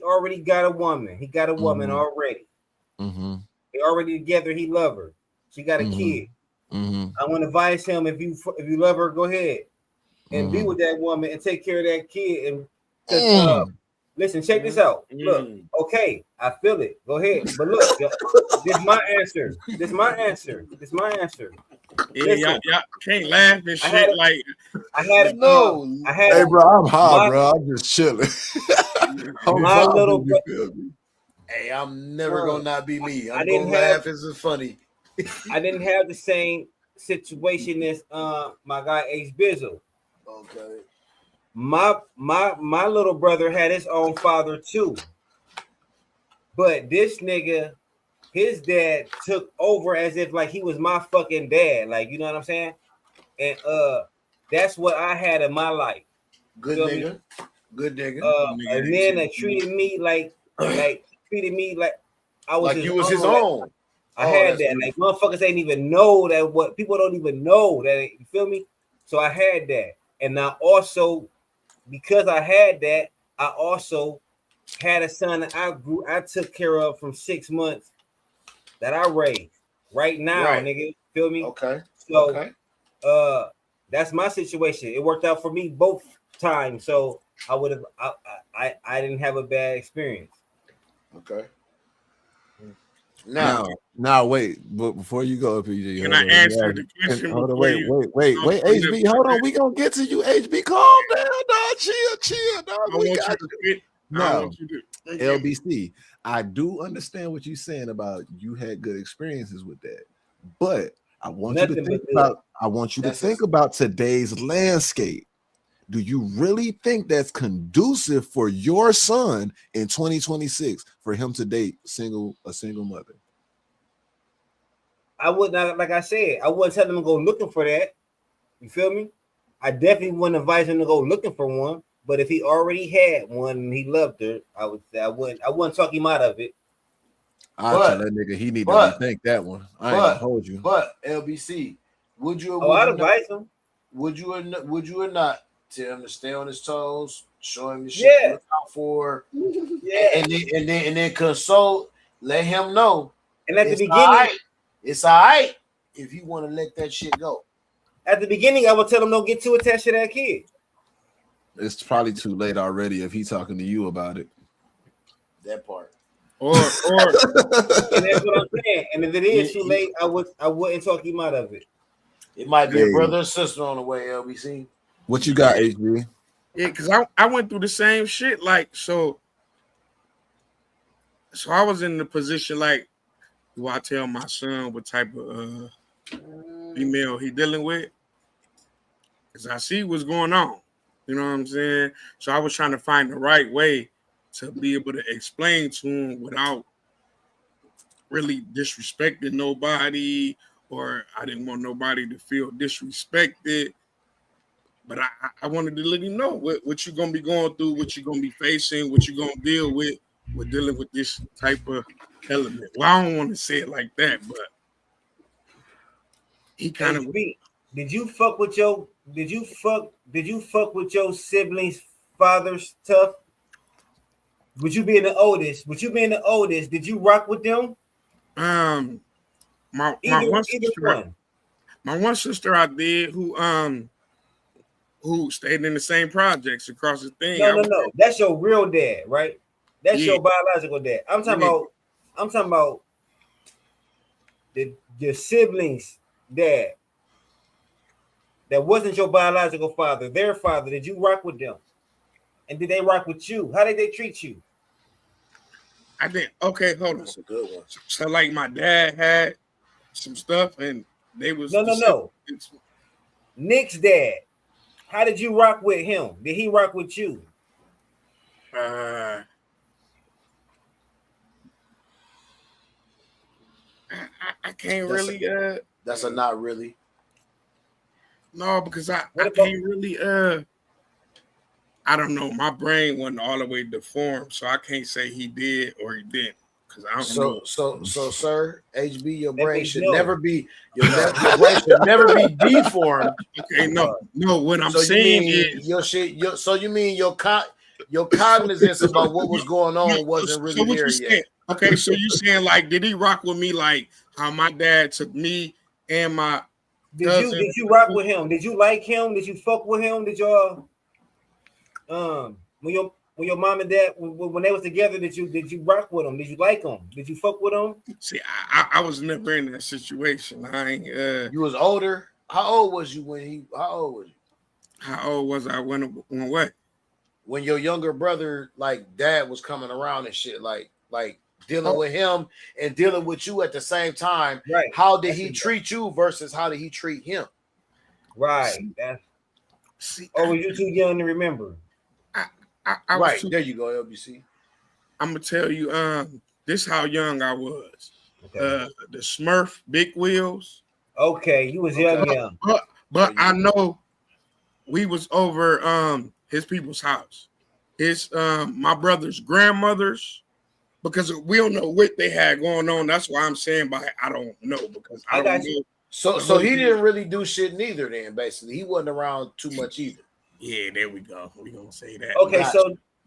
already got a woman. He got a woman already. They already together. He love her. She got a kid. I want to advise him, if you love her, go ahead and be with that woman and take care of that kid. And listen, check this out. Look, okay, I feel it. Go ahead, but look, this is my answer. This is my answer. Yeah, y'all can't laugh and shit Hey, bro, I'm high, bro. I'm just chilling. Hey, I'm never gonna not be me. I'm gonna laugh. This is funny. I didn't have the same situation as my guy H Bizzle. Okay. My little brother had his own father too. But this nigga, his dad took over as if like he was my fucking dad. Like, you know what I'm saying? And that's what I had in my life. Good nigga. Good nigga. A man that treated me like I was like you was his own. I had that. Like, motherfuckers ain't even know that. What people don't even know that. You feel me? So I had that, and now also because I had that, I also had a son that I took care of from 6 months that I raised right now, nigga. Feel me? Okay. So, that's my situation. It worked out for me both times, so I didn't have a bad experience. Okay. Now, wait, but before you go, PJ, can I answer the question? Hold on, wait, HB, hold on, we gonna get to you, HB. Calm down, dog. Chill, dog. No, LBC. I do understand what you're saying about you had good experiences with that, but I want you to think about today's landscape. Do you really think that's conducive for your son in 2026 for him to date a single mother? I would not, like I said, I wouldn't tell him to go looking for that. You feel me? I definitely wouldn't advise him to go looking for one. But if he already had one and he loved her, I wouldn't talk him out of it. I tell that nigga he need to rethink that one. I ain't gonna hold you. But LBC, would you? I'd advise him. Would you or not tell him to stay on his toes, show him the shit to look out for, and then consult, let him know. And at the beginning, it's all right if you want to let that shit go. At the beginning, I would tell him don't get too attached to that kid. It's probably too late already if he's talking to you about it. That part. Or and that's what I'm saying. And if it is too late, I wouldn't talk him out of it. It might be a brother or sister on the way, LBC. What you got, HB? Yeah, because I went through the same shit. Like, so I was in the position like, do I tell my son what type of female he dealing with? Because I see what's going on. You know what I'm saying? So I was trying to find the right way to be able to explain to him without really disrespecting nobody, or I didn't want nobody to feel disrespected. But I wanted to let him know what you're going to be going through, what you're going to be facing, what you're going to deal with dealing with this type of element. Well, I don't want to say it like that, but he kind of... Did you fuck with your siblings' father's stuff? Would you being the oldest? Did you rock with them? My one sister I did who stayed in the same projects across the thing. No. That's your real dad, right? That's your biological dad. I'm talking about your siblings' dad. that wasn't your biological father, their father, did you rock with them? And did they rock with you? How did they treat you? I think, okay, hold on. That's a good one. So like my dad had some stuff and they was No. Nick's dad. How did you rock with him? Did he rock with you? I can't really that's a not really. No, because I can't really I don't know. My brain wasn't all the way deformed, so I can't say he did or he didn't. Because I don't know. So, sir, HB, your brain should never be your brain should never be deformed. Okay, no. What I'm saying is your shit. So you mean your cognizance about what was going on wasn't really there yet. Okay, so you saying like, did he rock with me like how my dad took me and my cousin? Did you rock with him? Did you like him? Did you fuck with him? Did y'all when your mom and dad when they was together, did you rock with them? Did you like them? Did you fuck with them? See, I was never in that situation. I ain't you was older. How old was you when he how old was you? How old was I when what? When your younger brother, like dad, was coming around and shit, like dealing with him and dealing with you at the same time. Right. How did he treat you versus how did he treat him? Right. Or were you too young to remember? I right. There you go, LBC. I'm gonna tell you, this how young I was. Okay. The Smurf big wheels. Okay, you was young. But I know we was over his people's house. His my brother's grandmother's, because we don't know what they had going on. That's why I'm saying I don't know, because I don't know. So he didn't really do shit neither then, basically. He wasn't around too much either. Yeah, there we go. We're gonna say that. Okay,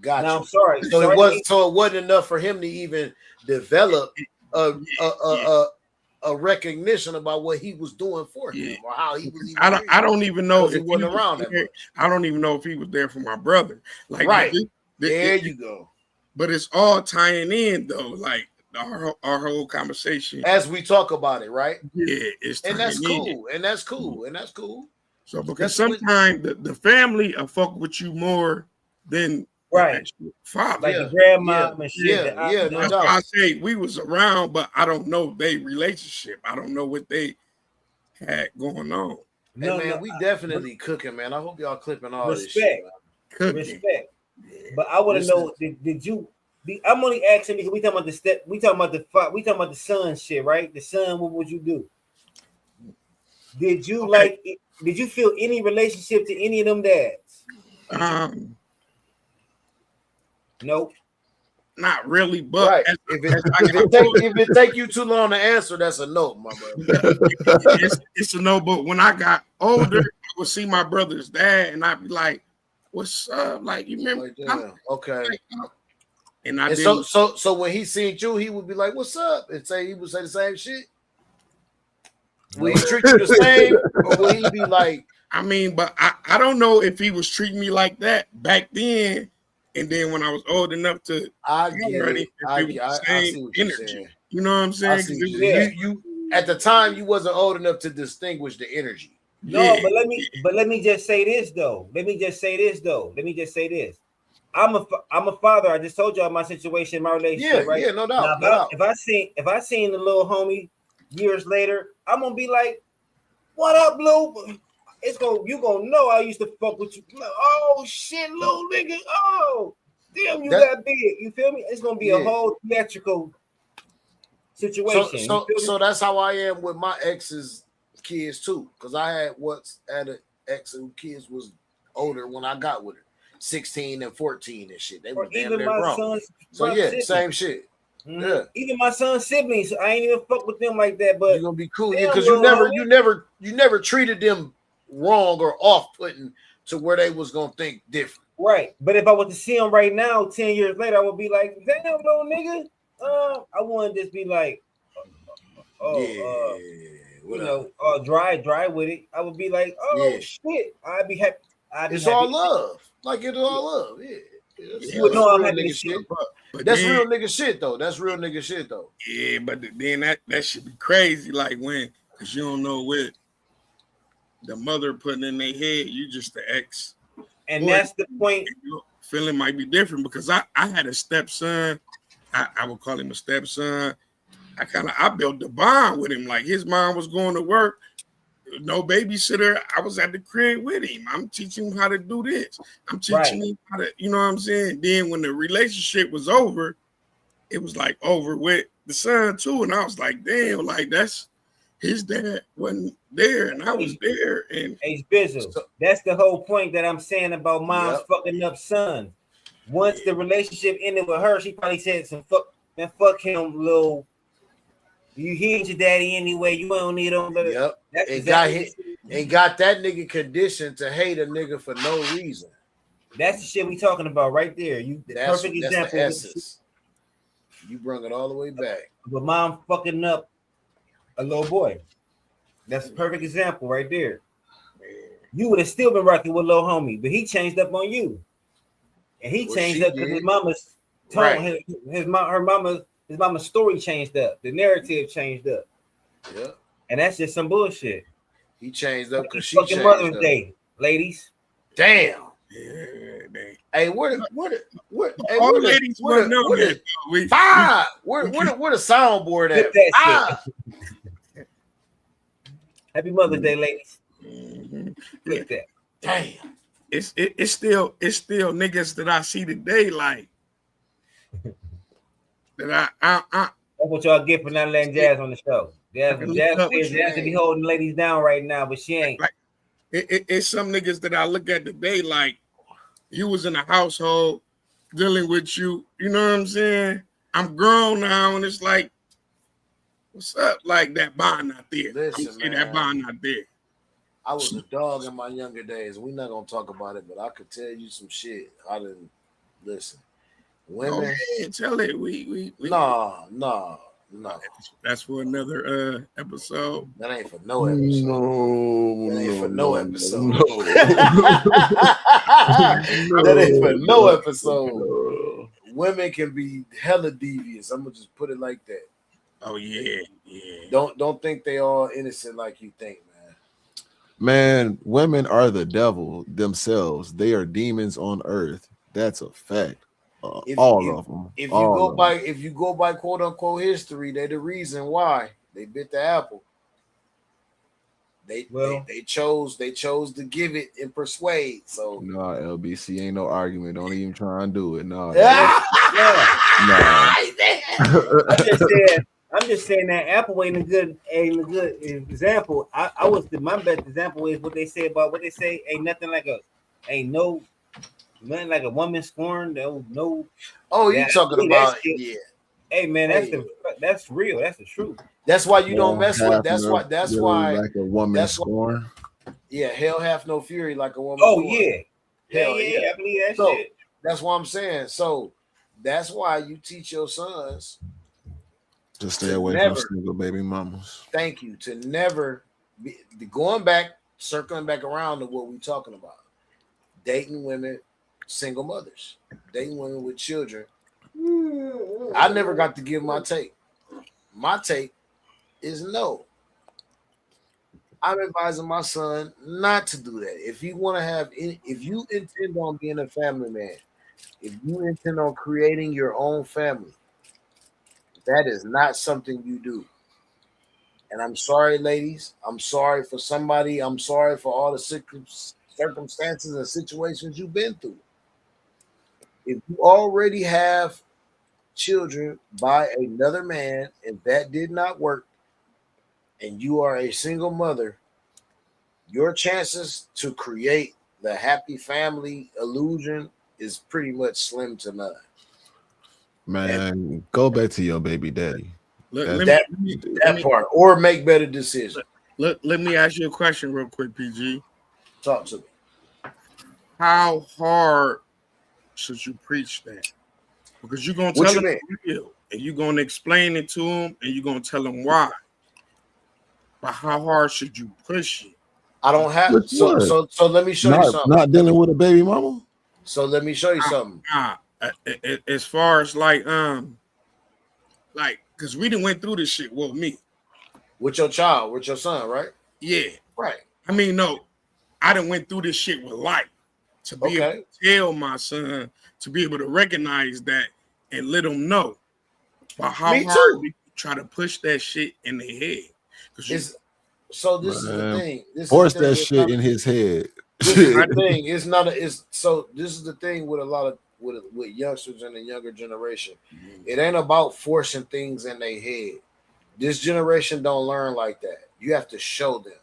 gotcha. Now I'm sorry. So it wasn't enough for him to even develop a recognition about what he was doing for him or how he was. I don't even know if he wasn't around that much. I don't even know if he was there for my brother. Like right there, you go. But it's all tying in though, like our whole conversation as we talk about it, right? Yeah, it's and that's cool, in. and that's cool, and that's cool. So because sometimes the family will fuck with you more than right father, like the grandma and shit. That's why I say we was around, but I don't know their relationship. I don't know what they had going on. Hey, we definitely cooking, man. I hope y'all clipping all respect, this shit. Respect. But I want to know, did you? I'm only asking because we talking about the step. We talking about the son shit, right? The son. What would you do? Did you like? Did you feel any relationship to any of them dads? Nope. Not really, but right. If it take you too long to answer, that's a no, my brother. it's a no. But when I got older, I would see my brother's dad, and I'd be like, "What's up?" Like, you remember? Like, okay. And so when he seen you, he would be like, "What's up?" And he would say the same shit. Will he treat you the same, or will he be like? I mean, but I don't know if he was treating me like that back then, and then when I was old enough to, I see what you're saying. You know what I'm saying? You at the time you wasn't old enough to distinguish the energy. No, but let me just say this though. I'm a father. I just told y'all my situation, my relationship. Yeah, right? Yeah, no doubt. Now, if I seen the little homie years later, I'm gonna be like, "What up, Blue?" You gonna know I used to fuck with you. Like, oh shit, little nigga. Oh, damn, you got big. You feel me? It's gonna be a whole theatrical situation. So that's how I am with my ex's kids too, because I had an ex whose kids was older when I got with her, 16 and 14 and shit. They were damn near grown. So yeah, same shit. Mm-hmm. Yeah, even my son's siblings, I ain't even fuck with them like that. But you're gonna be cool, because you never treated them wrong or off-putting to where they was gonna think different. Right. But if I was to see them right now, 10 years later, I would be like, damn, little nigga. I wouldn't just be like, dry with it. I would be like, shit. I'd be happy. It's all love. Like it's all love. Yeah. You would know I'm happy shit. But that's real nigga shit though. That's real nigga shit though. Yeah, but then that should be crazy. Like when, because you don't know what the mother putting in their head, you just the ex. And that's the point. Your feeling might be different because I had a stepson. I would call him a stepson. I built the bond with him. Like his mom was going to work, no babysitter. I was at the crib with him. I'm teaching him how to do this. I'm teaching him how to, you know what I'm saying? Then when the relationship was over, it was like over with the son too. And I was like, damn, like that's his dad wasn't there and I was there. And hey, Bizzle, that's the whole point that I'm saying about moms fucking up sons. Once the relationship ended with her, she probably said some fuck him, little. He ain't your daddy anyway. You don't need him. Yep. That's got that nigga conditioned to hate a nigga for no reason. That's the shit we talking about right there. Perfect example. The essence. You bring it all the way back. But mom fucking up a little boy. That's a perfect example right there. You would have still been rocking with little homie, but he changed up on you, and he changed up because his mama's tone. Right. His mama's story changed up. The narrative changed up. Yeah. And that's just some bullshit. He changed up because she fucking changed Mother's up. Day, ladies. Damn. Yeah, hey, where the soundboard at? Happy Mother's Day, ladies. Look at that. Damn. It's still niggas that I see today like that that's what y'all get for not letting Jazz on the show. Jazz to be holding ladies down right now, but she ain't. Like, it's some niggas that I look at today like you was in a household dealing with you. You know what I'm saying? I'm grown now, and it's like, what's up? Like that bond not there. Listen, man, that bond not there. I was a dog in my younger days. We're not gonna talk about it, but I could tell you some shit. I didn't listen. Women, tell it. We no. That's for another episode. That ain't for no episode. That ain't for no episode. That ain't for no episode. Women can be hella devious. I'm gonna just put it like that. Oh yeah. Don't think they all innocent like you think, man. Man, women are the devil themselves. They are demons on earth. That's a fact. All of them. If you go by quote unquote history, they're the reason why they bit the apple. They chose to give it and persuade. So nah, LBC ain't no argument. Don't even try and do it. No. I'm just saying that Apple ain't a good example. My best example is what they say ain't nothing like a woman scorned. No. Oh, you talking about yeah. Hey man, that's real. That's the truth. That's why you don't mess with. That's why like a woman scorn. Yeah, hell hath no fury like a woman. Oh scorn. yeah. I believe that shit. That's what I'm saying. So that's why you teach your sons to stay away from single baby mamas. Thank you. To never be circling back around to what we're talking about. Dating women, single mothers, dating women with children. I never got to give my take. My take is no. I'm advising my son not to do that. If you intend on being a family man, if you intend on creating your own family, that is not something you do. And I'm sorry, ladies. I'm sorry for somebody. I'm sorry for all the circumstances and situations you've been through. If you already have children by another man and that did not work, and you are a single mother, your chances to create the happy family illusion is pretty much slim to none. Man, go back to your baby daddy. That part, or make better decisions. Let me ask you a question real quick, PG. Talk to me. How hard should you preach that? Because you're gonna tell them real, and you're gonna explain it to them, and you're gonna tell them why. But how hard should you push it? I don't have so let me show you something. Not dealing with a baby mama. So let me show you something. As far as like because we didn't went through this shit with me. With your child, with your son, right? Yeah. Right. I mean, no, I done went through this shit with life to be able to tell my son to be able to recognize that and let him know about how hard we try to push that shit in their head. So this is the thing. Force that shit in his head. This is the thing. It's not. So this is the thing with a lot of with youngsters in the younger generation. It ain't about forcing things in their head. This generation don't learn like that. You have to show them.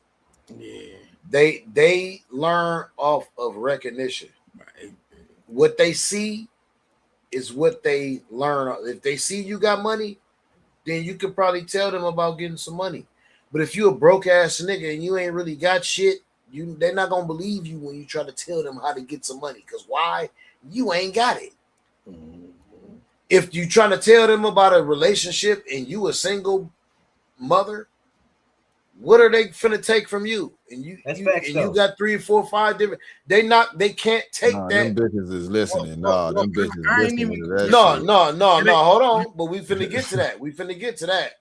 Yeah. They learn off of recognition. Right. What they see is what they learn. If they see you got money, then you could probably tell them about getting some money. But if you a broke ass nigga and you ain't really got shit, they're not gonna believe you when you try to tell them how to get some money. Because why? You ain't got it. If you trying to tell them about a relationship and you a single mother, what are they finna take from you? And you got 3, 4, 5 different. They can't take that. Them bitches is listening. Them bitches listening to that. No. Hold on. But we finna get to that. We finna get to that.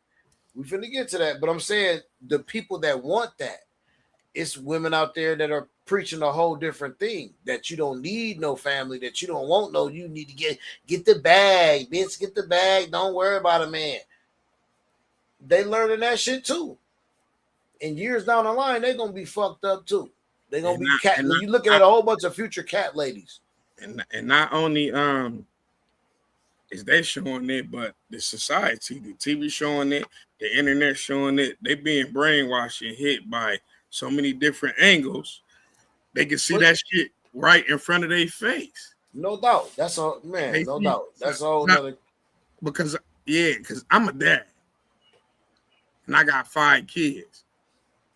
But I'm saying the people that want that, it's women out there that are preaching a whole different thing. That you don't need no family. That you don't want no. You need to get the bag, bitch. Get the bag. Don't worry about a man. They learning that shit too. And years down the line, they're gonna be fucked up too. They're gonna be cat. You looking at a whole bunch of future cat ladies. And not only is they showing it, but the society, the TV showing it, the internet showing it. They being brainwashed and hit by so many different angles. They can see that shit right in front of their face. No doubt. That's all, man. No doubt. That's all. Another. Because I'm a dad, and I got 5 kids.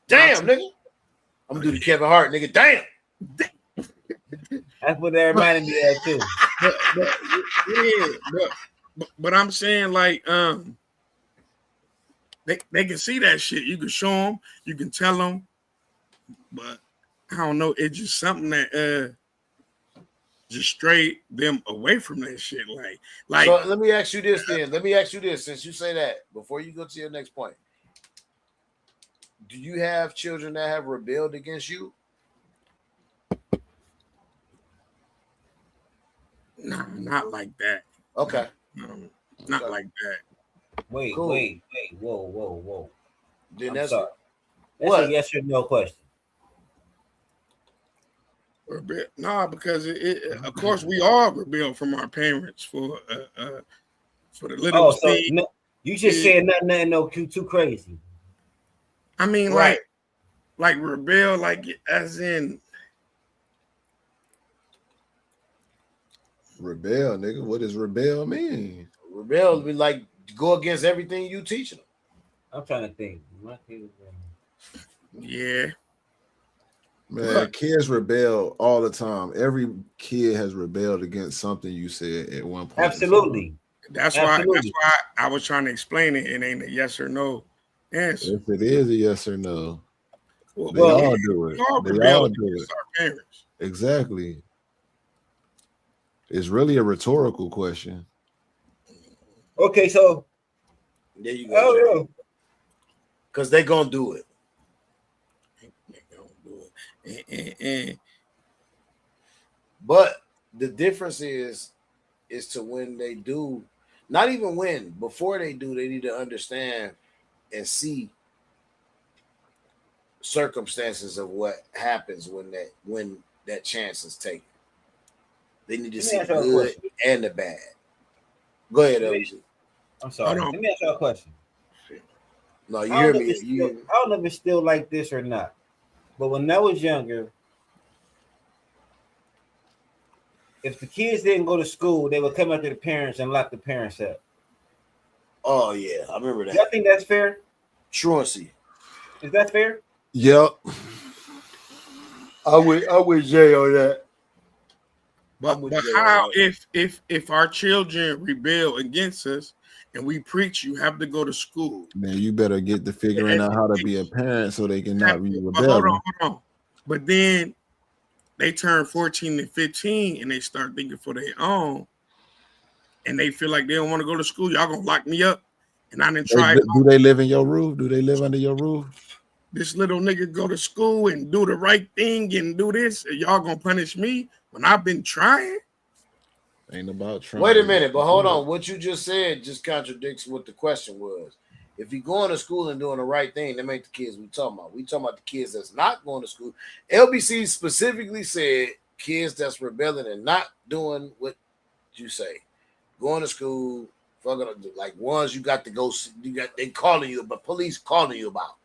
Damn, nigga. I'm gonna do the Kevin Hart, nigga. Damn. That's what they reminded me of too. But I'm saying like they can see that shit. You can show them, you can tell them, but I don't know. It's just something that just strayed them away from that shit. Like. So let me ask you this then. Let me ask you this since you say that before you go to your next point. Do you have children that have rebelled against you? No, not like that. Okay. Not like that. Wait, whoa. Then I'm sorry. That's a yes or no question. No, because of course we all rebel from our parents for the little. Oh, so no, you just said nothing no too crazy. I mean, right. like rebel, like as in rebel, nigga. What does rebel mean? Rebel be like go against everything you teach them. I'm trying to think. Yeah. Man, kids rebel all the time. Every kid has rebelled against something you said at one point. Absolutely. That's why I was trying to explain it. It ain't a yes or no answer. If it is a yes or no, well, they all do it. They all do it. Our parents. Exactly. It's really a rhetorical question. Okay, so there you go. Because they're gonna do it. But the difference is to when they do, not even when, before they do, they need to understand and see circumstances of what happens when that chance is taken. They need to see the good and the bad. Go ahead, LG. I'm sorry. Let me ask you a question. No, you hear me. I don't know if it's still like this or not. But when I was younger, if the kids didn't go to school, they would come up to the parents and lock the parents up. Oh yeah, I remember that. Do you think that's fair? Truancy. Is that fair? Yep. I would Jay on that. But how if our children rebel against us and we preach you have to go to school? Man, you better get to figuring out how to be a parent so they can not be rebelling. Hold on. But then they turn 14 and 15 and they start thinking for their own, and they feel like they don't want to go to school. Y'all gonna lock me up? And I didn't try. Do they live in your roof? Do they live under your roof? this little nigga go to school and do the right thing and do this, and y'all gonna punish me when I've been trying? Ain't about trying. Wait a minute, but hold on. What you just said just contradicts what the question was. If you're going to school and doing the right thing, that ain't the kids we talking about. We talking about the kids that's not going to school. LBC specifically said kids that's rebelling and not doing what you say, going to school, fucking like ones you got to go. They calling you, but police calling you about.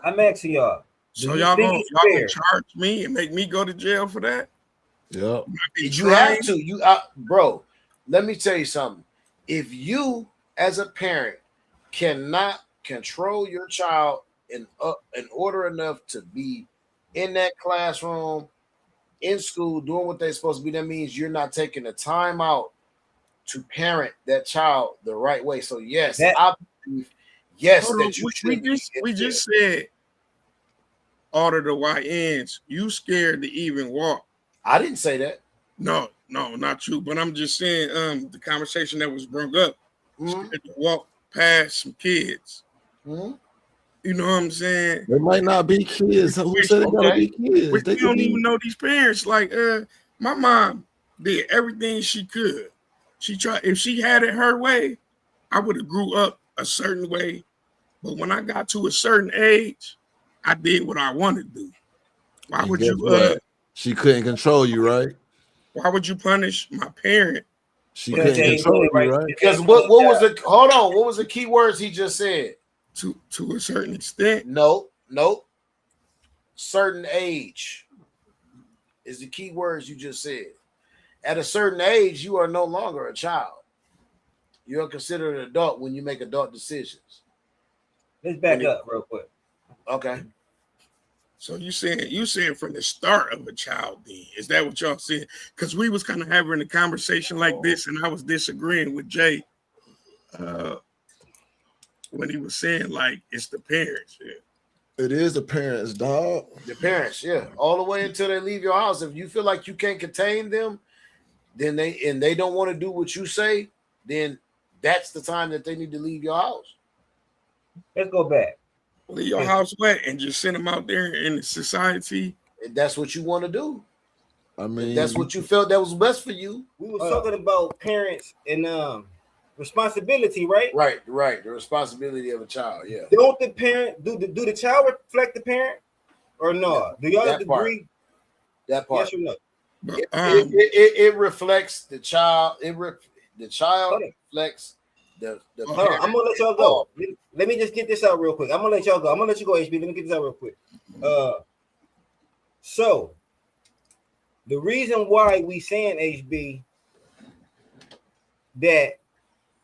I'm asking y'all. So y'all gonna charge me and make me go to jail for that? Yeah. You have to. You bro, let me tell you something. If you as a parent cannot control your child in order enough to be in that classroom, in school, doing what they're supposed to be, that means you're not taking the time out to parent that child the right way. So yes, I believe that you should. We just said order the YNs. You scared to even walk. I didn't say that. No, not you. But I'm just saying the conversation that was brought up. Scared to walk past some kids. You know what I'm saying? They might not be kids. Who said they gotta be kids? We don't even know these parents. Like, my mom did everything she could. She tried. If she had it her way, I would have grew up a certain way. But when I got to a certain age, I did what I wanted to do. Why would you? She couldn't control you, right? Why would you punish my parent? She couldn't control you, right? Because what was the hold on? What was the key words he just said? To a certain extent. No. Certain age is the key words you just said. At a certain age, you are no longer a child. You are considered an adult when you make adult decisions. Let's back up real quick. Okay. So you saying from the start of a child then? Is that what y'all saying? Because we was kind of having a conversation like this, and I was disagreeing with Jay when he was saying like it's the parents. Yeah. It is the parents, dog. The parents, yeah. All the way until they leave your house. If you feel like you can't contain them, then they don't want to do what you say, then that's the time that they need to leave your house. Let's go back. Leave your house wet and just send them out there in the society. If that's what you want to do. I mean, if that's what you felt that was best for you. We were talking about parents and responsibility, right? Right. The responsibility of a child. Yeah. Don't the parent do the child reflect the parent or no? Do y'all agree? That part. Yes or no? It reflects the child. The child reflects the parent. I'm gonna let y'all go. Let me just get this out real quick. I'm gonna let y'all go. I'm gonna let you go, HB. Let me get this out real quick. So the reason why we saying HB that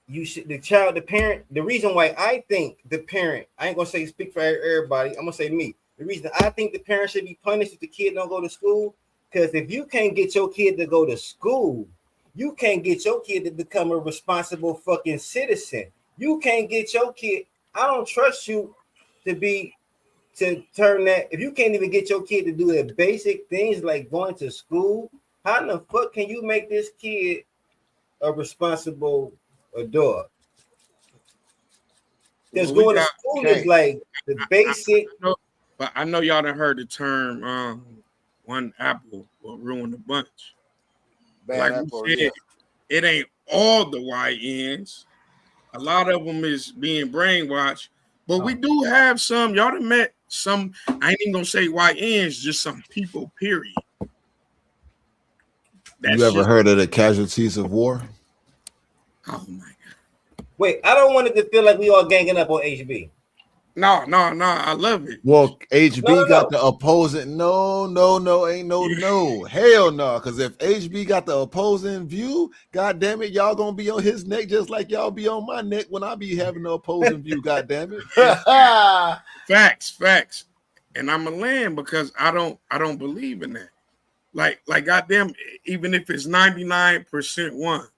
you should the parent, the reason why I think the parent, I ain't gonna say speak for everybody, I'm gonna say me. The reason I think the parent should be punished if the kid don't go to school, because if you can't get your kid to go to school, you can't get your kid to become a responsible fucking citizen. You can't get your kid. I don't trust you to turn that. If you can't even get your kid to do the basic things like going to school, how in the fuck can you make this kid a responsible adult? Because going to school is like the basic. But I know y'all done heard the term one apple will ruin the bunch. Bad like apple, we said, it ain't all the YNs. A lot of them is being brainwashed, but we do have some. Y'all done met some. I ain't even gonna say YNs, just some people. Period. You ever heard of the casualties of war? Oh my god! Wait, I don't want it to feel like we all ganging up on HB. No, I love it. Well, HB got the opposing. No, ain't no. Hell no. Because if HB got the opposing view, god damn it, y'all gonna be on his neck just like y'all be on my neck when I be having the opposing view. God damn it. Facts. And I'm a land because I don't believe in that. Like goddamn, even if it's 99% one.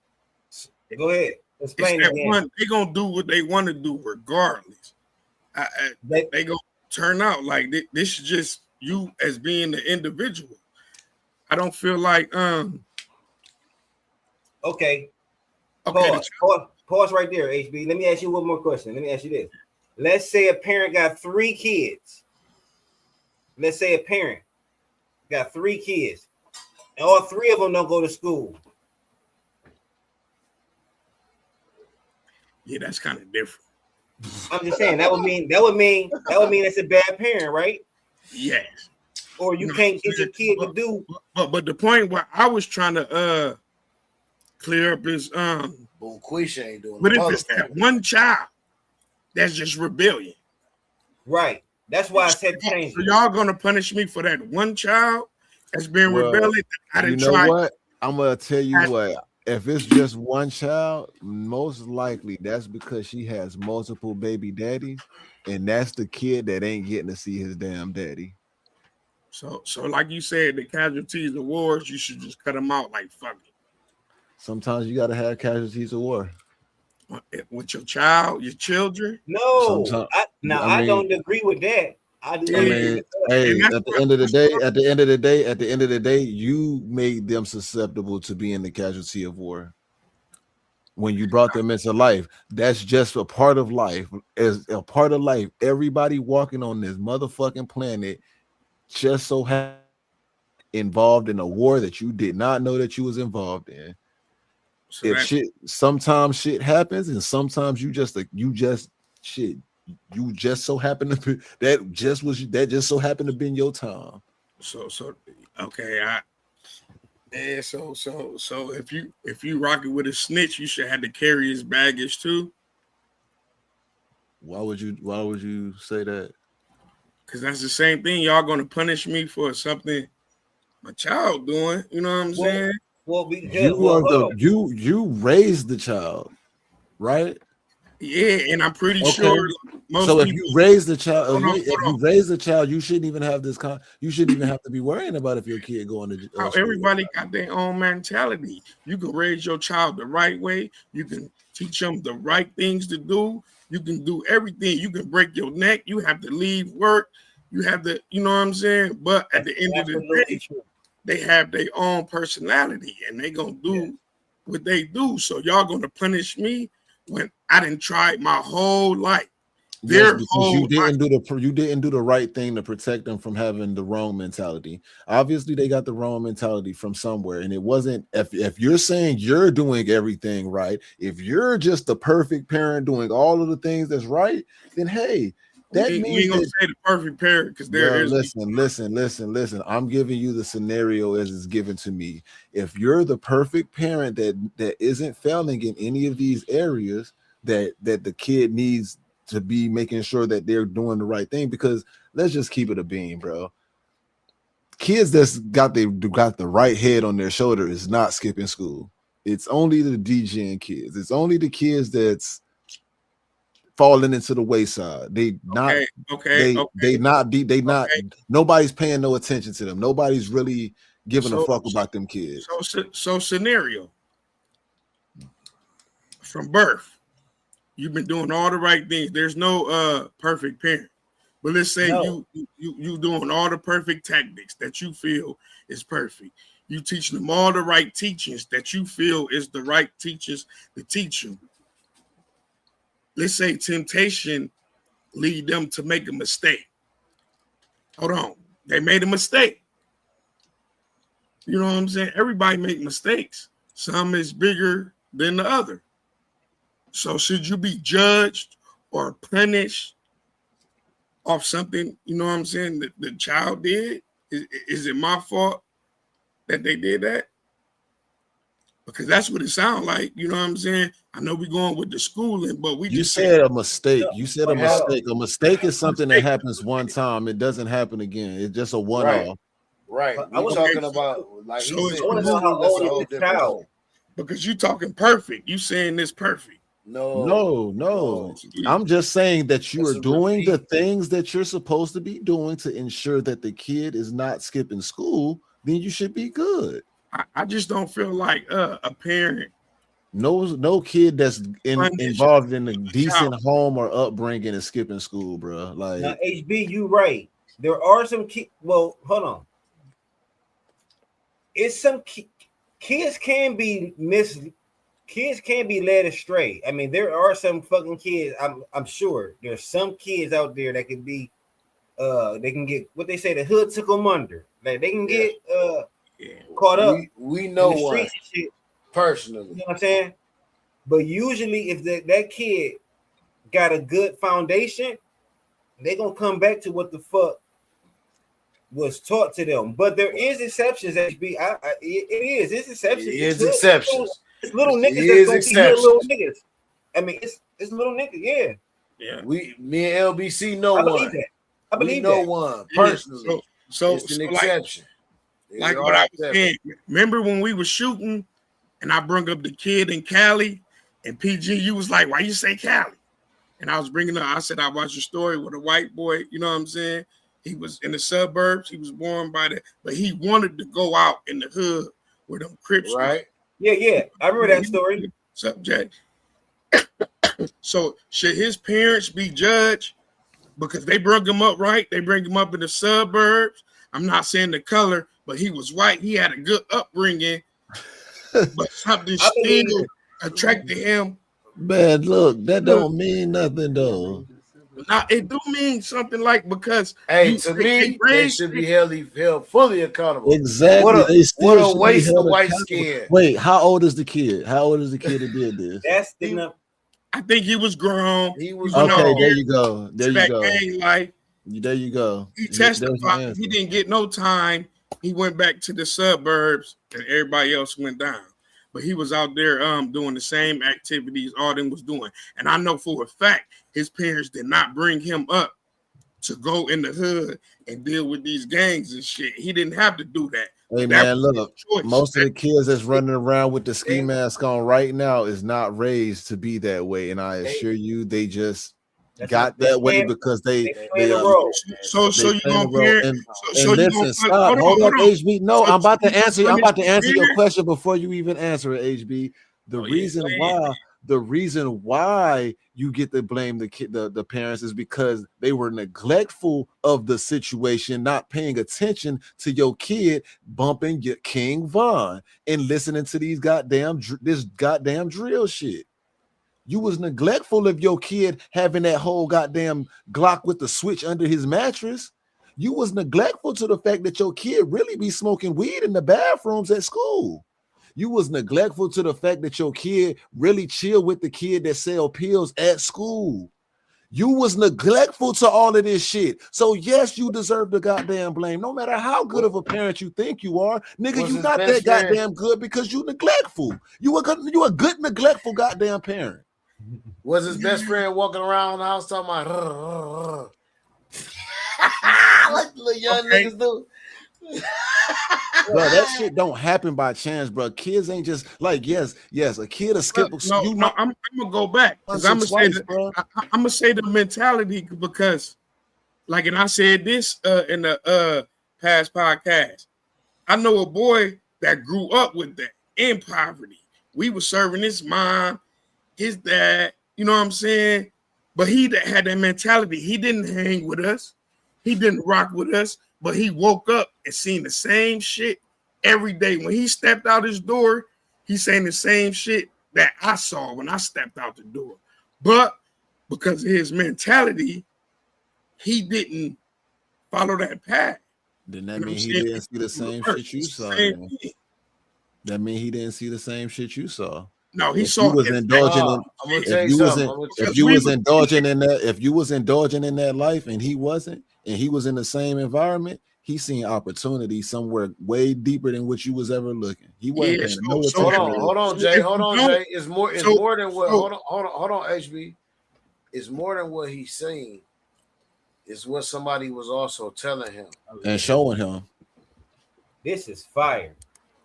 Go ahead. Explain that one. They gonna do what they want to do regardless. They gonna turn out like this is just you as being the individual. I don't feel like Okay. Pause right there, HB. Let me ask you one more question. Let me ask you this. Let's say a parent got 3 kids let's say a parent got 3 kids, and all 3 of them don't go to school. Yeah, that's kind of different. I'm just saying that would mean that's a bad parent, right? Yes. Or you can't get your kid to do. But the point where I was trying to clear up is Well, Quisha ain't doing. But if it's that one child, that's just rebellion. Right. That's why I said change. So y'all gonna punish me for that one child that's been rebelling? I didn't you know try. what? I'm gonna tell you what. If it's just one child, most likely that's because she has multiple baby daddies, and that's the kid that ain't getting to see his damn daddy. So like you said, the casualties of wars, you should just cut them out. Like fuck it. Sometimes you gotta have casualties of war. With your child, your children. No, Sometimes- I mean- don't agree with that. I mean, hey, at the end of the day, you made them susceptible to being the casualty of war. When you brought them into life, that's just a part of life. As a part of life, everybody walking on this motherfucking planet just so involved in a war that you did not know that you was involved in. So Sometimes shit happens, and sometimes you just so happen to be that just so happened to be in your time. So okay, so if you rock it with a snitch, you should have to carry his baggage too. Why would you say that? Because that's the same thing. Y'all gonna punish me for something my child doing. You know what I'm saying? You raised the child, right? Yeah, and I'm pretty sure. So if you raise the child, you shouldn't even have this. You shouldn't even have to be worrying about if your kid going to. Everybody got their own mentality. You can raise your child the right way. You can teach them the right things to do. You can do everything. You can break your neck. You have to leave work. You have to, you know what I'm saying? But at the end of the day, they have their own personality and they gonna do what they do. So y'all gonna punish me when I didn't try my whole life. You didn't do the right thing to protect them from having the wrong mentality. Obviously, they got the wrong mentality from somewhere, and it wasn't. If you're saying you're doing everything right, if you're just the perfect parent doing all of the things that's right, then hey, that means we ain't gonna say the perfect parent because listen. I'm giving you the scenario as it's given to me. If you're the perfect parent that isn't failing in any of these areas, that the kid needs to be making sure that they're doing the right thing, because let's just keep it a bean, bro. Kids that's got the right head on their shoulder is not skipping school. It's only the DJing kids. It's only the kids that's falling into the wayside. Nobody's paying no attention to them. Nobody's really giving a fuck about them kids. So scenario from birth. You've been doing all the right things. There's no perfect parent. But let's say you doing all the perfect tactics that you feel is perfect. You teach them all the right teachings that you feel is the right teachers to teach them. Let's say temptation lead them to make a mistake. Hold on. They made a mistake. You know what I'm saying? Everybody make mistakes. Some is bigger than the other. So should you be judged or punished off something, you know what I'm saying, that the child did? Is it my fault that they did that? Because that's what it sounds like, you know what I'm saying? I know we're going with the schooling, but you said a mistake. You said a mistake. A mistake is something that happens one time. It doesn't happen again. It's just a one-off. Right. We're talking about, like, so he said, that's a whole different thing. Because you talking perfect. You saying this perfect. No. I'm just saying that you are doing the things that you're supposed to be doing to ensure that the kid is not skipping school. Then you should be good. I just don't feel like a parent. No kid that's involved in a decent home or upbringing is skipping school, bro. Like, now, HB, you right. There are some kids. Well, hold on. It's some kids can be Kids can be led astray. I mean, there are some fucking kids. I'm sure there's some kids out there that can be they can get what they say the hood took them under. Like they can get caught up. We know in the one streets and shit. personally. You know what I'm saying? But usually, if that kid got a good foundation, they gonna come back to what the fuck was taught to them. But there is exceptions. HB, it is. It's exceptions. It's exceptions. It's little niggas It that's is gonna be little exceptions. niggas. I mean, it's little niggas. Yeah. Yeah. Me and LBC know I believe one. that. I believe we know that. one Yeah, personally. So it's an like- exception. Like They what are I was exceptions. saying, remember when we were shooting and I brought up the kid in Cali and PG, you was like, why you say Cali? And I was bringing up, I said, I watched a story with a white boy, you know what I'm saying? He was in the suburbs, he was born by the, but he wanted to go out in the hood where them Crips were. Right? Yeah. I remember that story. Subject. So should his parents be judged because they brought him up right? They bring him up in the suburbs. I'm not saying the color, but he was white. He had a good upbringing, but something still attracted him. Man, look, that don't mean nothing though. Now it do mean something like because to me, they should be held fully accountable. Exactly. What They a, still what a should be waste of held white accountable. skin. Wait, how old is the kid? How old is the kid that did this? That's the I think he was grown. He was Okay, there you go. There you that go. gang life. There you go. He There's your testified. answer. He didn't get no time. He went back to the suburbs, and everybody else went down. But he was out there doing the same activities all them was doing. And I know for a fact his parents did not bring him up to go in the hood and deal with these gangs and shit. He didn't have to do that. Hey That man, was look, his choice. most of the kids that's running around with the ski mask on right now is not raised to be that way, and I assure you, they just got that way because they So you playing gonna the role. hear? And So you listen, gonna stop. Hold up, HB. No, So I'm about to you answer. gonna I'm about to punish answer your parents? question before you even answer it, HB. The reason why you get to blame the kid, the parents, is because they were neglectful of the situation, not paying attention to your kid bumping your King Von and listening to these this goddamn drill shit. You was neglectful of your kid having that whole goddamn Glock with the switch under his mattress. You was neglectful to the fact that your kid really be smoking weed in the bathrooms at school. You was neglectful to the fact that your kid really chill with the kid that sell pills at school. You was neglectful to all of this shit. So yes, you deserve the goddamn blame. No matter how good of a parent you think you are, nigga, Was you his not best that friend- goddamn good because you neglectful. You a good neglectful goddamn parent. Was his best friend walking around the house talking about what little young niggas do? Bro, that shit don't happen by chance, bro. Kids ain't just like yes, a kid will skip. I'm gonna go back because I'm gonna say the mentality because, like, and I said this in the past podcast. I know a boy that grew up with that in poverty. We were serving his mom, his dad. You know what I'm saying? But he had that mentality. He didn't hang with us. He didn't rock with us. But he woke up and seen the same shit every day. When he stepped out his door, he's saying the same shit that I saw when I stepped out the door. But because of his mentality, he didn't follow that path. Then that You know means what he I'm didn't see the same shit you saw. Same man. thing. That means he didn't see the same shit you saw. No, he If saw you was it. indulging I'm in, gonna tell if you you was something. in, I'm gonna tell if you- you was indulging in that, if you was indulging in that life and he wasn't, and he was in the same environment, he seen opportunity somewhere way deeper than what you was ever looking. He wasn't Yeah, paying so- no so- attention. Hold on, Jay. Hold on, Jay. It's more than what. so- Hold on, HB. It's more than what he's saying. It's what somebody was also telling him and showing him. This is fire.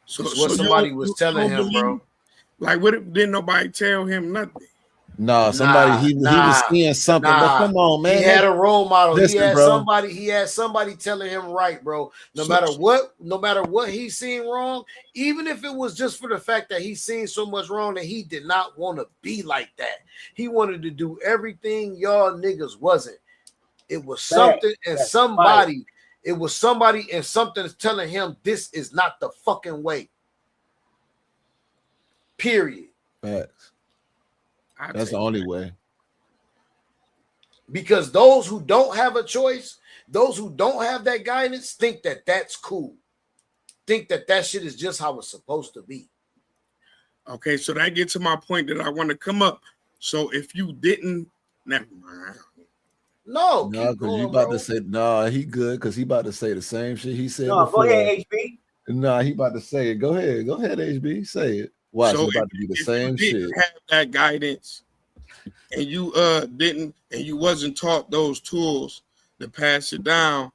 So, It's what so somebody you- was you telling don't him, bro. believe- Like, what if didn't nobody tell him nothing? No, somebody he was seeing something. But come on, man. He had a role model. Listen, he had bro. somebody telling him right, bro. No So- matter what he's seen wrong, even if it was just for the fact that he's seen so much wrong that he did not want to be like that. He wanted to do everything y'all niggas wasn't. It was something and That's somebody. It was somebody and something telling him this is not the fucking way. Period. Facts. I That's the take only that. way. Because those who don't have a choice, those who don't have that guidance, think that that's cool. Think that that shit is just how it's supposed to be. Okay, so that gets to my point that I want to come up. So if you didn't, never mind. No, because you about to say he good because he about to say the same shit he said No, before. go ahead, HB. Nah, he about to say it. Go ahead, HB. Say it. Watch, So it's about to be the same you didn't shit. have that guidance, and you didn't, and you wasn't taught those tools to pass it down,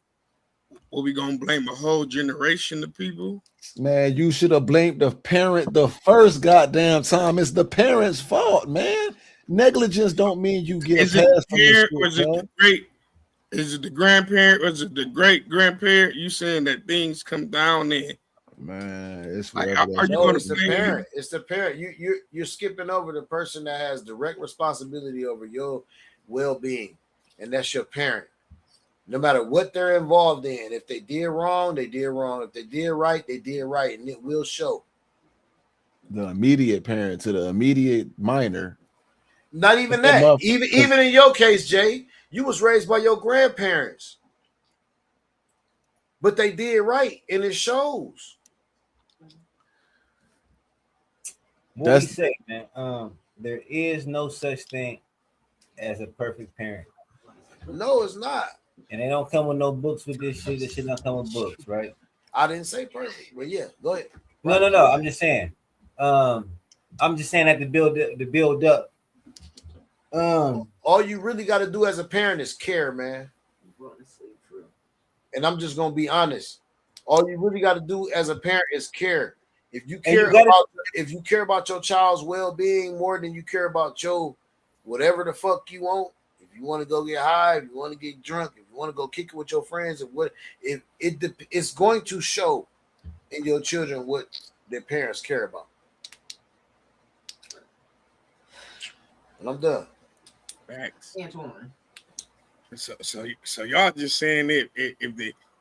are we gonna blame a whole generation of people? Man, you should have blamed the parent the first goddamn time. It's the parent's fault, man. Negligence don't mean you get Is a it pass the from the parent, school, or is it the great? Is it the grandparent, or is it the great grandparent? You saying that things come down there? Man, it's like, whatever. are you No, gonna it's the blame parent. It's the parent. You're skipping over the person that has direct responsibility over your well-being, and that's your parent. No matter what they're involved in, if they did wrong, they did wrong. If they did right, they did right, and it will show. The immediate parent to the immediate minor. Not even that. Even in your case, Jay, you was raised by your grandparents, but they did right, and it shows. What we say, man? There is no such thing as a perfect parent. No, it's not. And they don't come with no books with this shit. This shit don't come with books, right? I didn't say perfect, but yeah, go ahead. No. I'm just saying. That to build up. All you really got to do as a parent is care, man. And I'm just gonna be honest. All you really got to do as a parent is care. If you care about your child's well-being more than you care about your whatever the fuck you want, if you want to go get high, if you want to get drunk, if you want to go kick it with your friends, it's going to show in your children what their parents care about. And I'm done. Facts. Antoine. So y'all just saying if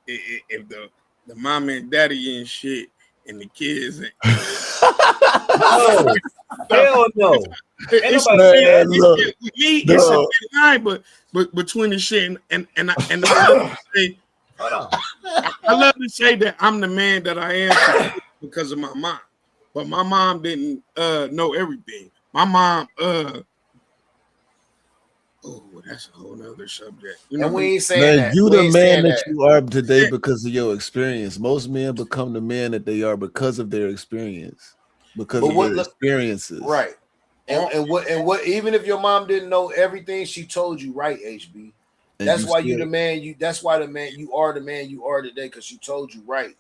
the mom and daddy and shit and the kids and hell no. It's a thin line, but between the shit and I love to say that I'm the man that I am because of my mom, but my mom didn't know everything. My mom that's a whole nother subject. You know, and we ain't saying man, that. You we the man that that you are today because of your experience. Most men become the man that they are because of their experience, because of their experiences. Right. And what even if your mom didn't know everything, she told you right, HB. That's why you the man. That's why you are the man you are today, because she told you right.